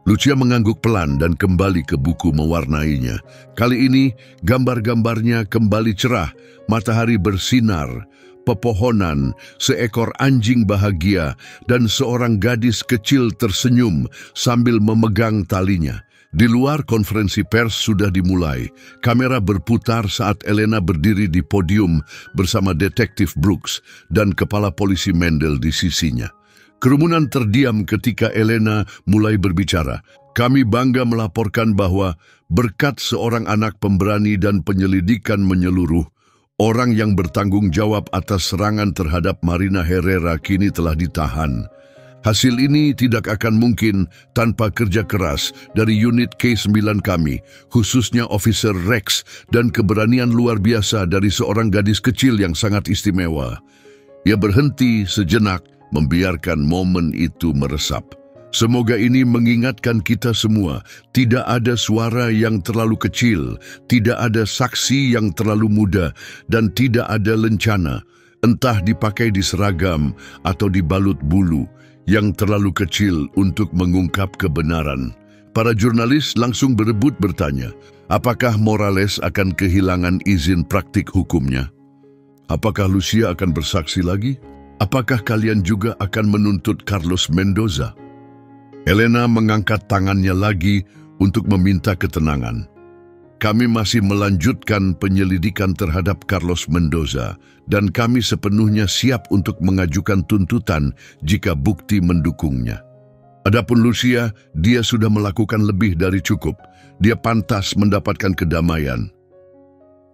Lucia mengangguk pelan dan kembali ke buku mewarnainya. Kali ini gambar-gambarnya kembali cerah, matahari bersinar, pepohonan, seekor anjing bahagia, dan seorang gadis kecil tersenyum sambil memegang talinya. Di luar, konferensi pers sudah dimulai. Kamera berputar saat Elena berdiri di podium bersama detektif Brooks dan kepala polisi Mendel di sisinya. Kerumunan terdiam ketika Elena mulai berbicara. "Kami bangga melaporkan bahwa berkat seorang anak pemberani dan penyelidikan menyeluruh, orang yang bertanggung jawab atas serangan terhadap Marina Herrera kini telah ditahan. Hasil ini tidak akan mungkin tanpa kerja keras dari unit K9 kami, khususnya Officer Rex, dan keberanian luar biasa dari seorang gadis kecil yang sangat istimewa." Ia berhenti sejenak, membiarkan momen itu meresap. "Semoga ini mengingatkan kita semua, tidak ada suara yang terlalu kecil, tidak ada saksi yang terlalu muda, dan tidak ada lencana, entah dipakai di seragam atau dibalut bulu, yang terlalu kecil untuk mengungkap kebenaran." Para jurnalis langsung berebut bertanya, apakah Morales akan kehilangan izin praktik hukumnya? Apakah Lucia akan bersaksi lagi? Apakah kalian juga akan menuntut Carlos Mendoza? Elena mengangkat tangannya lagi untuk meminta ketenangan. "Kami masih melanjutkan penyelidikan terhadap Carlos Mendoza, dan kami sepenuhnya siap untuk mengajukan tuntutan jika bukti mendukungnya. Adapun Lucia, dia sudah melakukan lebih dari cukup. Dia pantas mendapatkan kedamaian."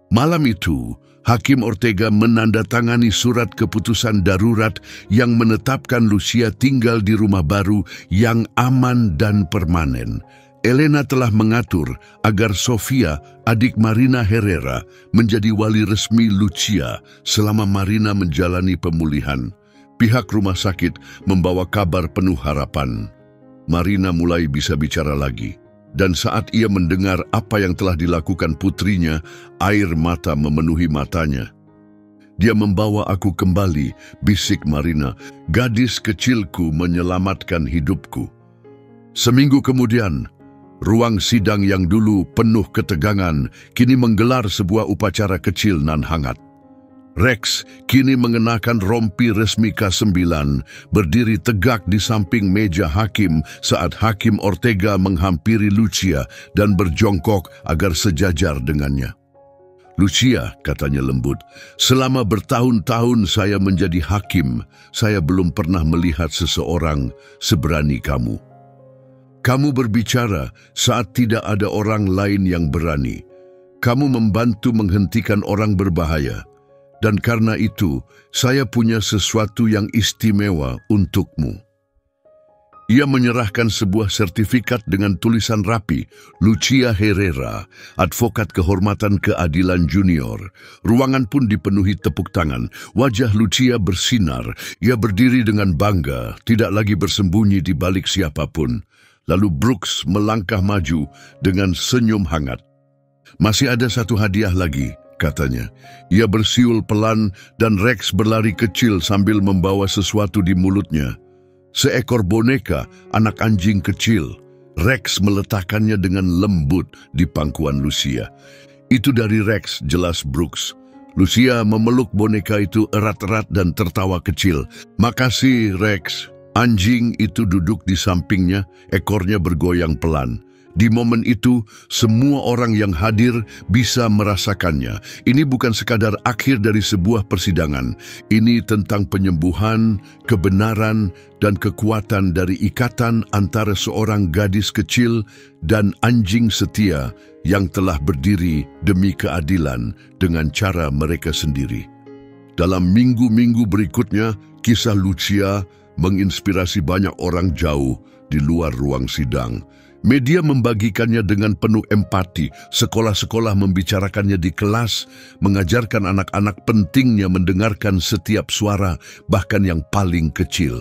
Malam itu, Hakim Ortega menandatangani surat keputusan darurat yang menetapkan Lucia tinggal di rumah baru yang aman dan permanen. Elena telah mengatur agar Sofia, adik Marina Herrera, menjadi wali resmi Lucia selama Marina menjalani pemulihan. Pihak rumah sakit membawa kabar penuh harapan. Marina mulai bisa bicara lagi. Dan saat ia mendengar apa yang telah dilakukan putrinya, air mata memenuhi matanya. "Dia membawa aku kembali," bisik Marina. "Gadis kecilku menyelamatkan hidupku." Seminggu kemudian, ruang sidang yang dulu penuh ketegangan kini menggelar sebuah upacara kecil nan hangat. Rex kini mengenakan rompi resmi K9, berdiri tegak di samping meja hakim saat Hakim Ortega menghampiri Lucia dan berjongkok agar sejajar dengannya. "Lucia," katanya lembut, "selama bertahun-tahun saya menjadi hakim, saya belum pernah melihat seseorang seberani kamu. Kamu berbicara saat tidak ada orang lain yang berani. Kamu membantu menghentikan orang berbahaya. Dan karena itu, saya punya sesuatu yang istimewa untukmu." Ia menyerahkan sebuah sertifikat dengan tulisan rapi, "Lucia Herrera, Advokat Kehormatan Keadilan Junior." Ruangan pun dipenuhi tepuk tangan. Wajah Lucia bersinar. Ia berdiri dengan bangga, tidak lagi bersembunyi di balik siapapun. Lalu Brooks melangkah maju dengan senyum hangat. "Masih ada satu hadiah lagi," katanya. Ia bersiul pelan dan Rex berlari kecil sambil membawa sesuatu di mulutnya. Seekor boneka, anak anjing kecil. Rex meletakkannya dengan lembut di pangkuan Lucia. "Itu dari Rex," jelas Brooks. Lucia memeluk boneka itu erat-erat dan tertawa kecil. "Makasih, Rex." Anjing itu duduk di sampingnya, ekornya bergoyang pelan. Di momen itu, semua orang yang hadir bisa merasakannya. Ini bukan sekadar akhir dari sebuah persidangan. Ini tentang penyembuhan, kebenaran, dan kekuatan dari ikatan antara seorang gadis kecil dan anjing setia yang telah berdiri demi keadilan dengan cara mereka sendiri. Dalam minggu-minggu berikutnya, kisah Lucia menginspirasi banyak orang jauh di luar ruang sidang. Media membagikannya dengan penuh empati. Sekolah-sekolah membicarakannya di kelas, mengajarkan anak-anak pentingnya mendengarkan setiap suara, bahkan yang paling kecil.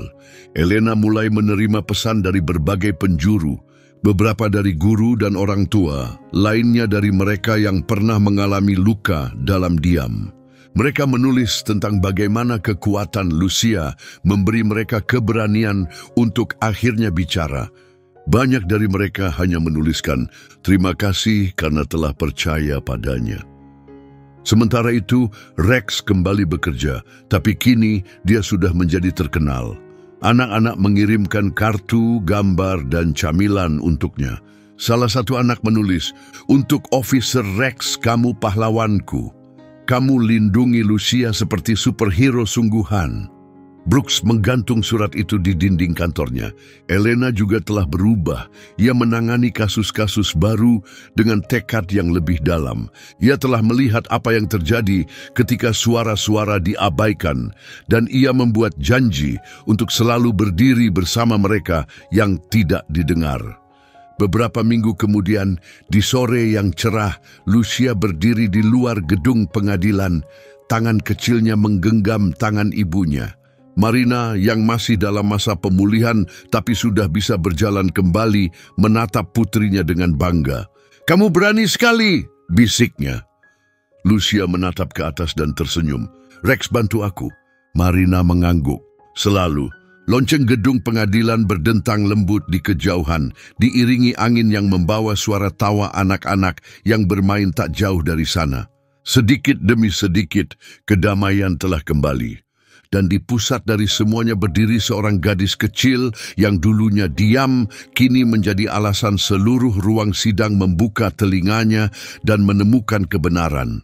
Elena mulai menerima pesan dari berbagai penjuru, beberapa dari guru dan orang tua, lainnya dari mereka yang pernah mengalami luka dalam diam. Mereka menulis tentang bagaimana kekuatan Lucia memberi mereka keberanian untuk akhirnya bicara. Banyak dari mereka hanya menuliskan, "Terima kasih karena telah percaya padanya." Sementara itu, Rex kembali bekerja, tapi kini dia sudah menjadi terkenal. Anak-anak mengirimkan kartu, gambar, dan camilan untuknya. Salah satu anak menulis, "Untuk Officer Rex, kamu pahlawanku. Kamu lindungi Lucia seperti superhero sungguhan." Brooks menggantung surat itu di dinding kantornya. Elena juga telah berubah. Ia menangani kasus-kasus baru dengan tekad yang lebih dalam. Ia telah melihat apa yang terjadi ketika suara-suara diabaikan, dan ia membuat janji untuk selalu berdiri bersama mereka yang tidak didengar. Beberapa minggu kemudian, di sore yang cerah, Lucia berdiri di luar gedung pengadilan. Tangan kecilnya menggenggam tangan ibunya. Marina yang masih dalam masa pemulihan tapi sudah bisa berjalan kembali menatap putrinya dengan bangga. "Kamu berani sekali," bisiknya. Lucia menatap ke atas dan tersenyum. "Rex, bantu aku." Marina mengangguk. Selalu, lonceng gedung pengadilan berdentang lembut di kejauhan, diiringi angin yang membawa suara tawa anak-anak yang bermain tak jauh dari sana. Sedikit demi sedikit, kedamaian telah kembali. Dan di pusat dari semuanya berdiri seorang gadis kecil yang dulunya diam, kini menjadi alasan seluruh ruang sidang membuka telinganya dan menemukan kebenaran.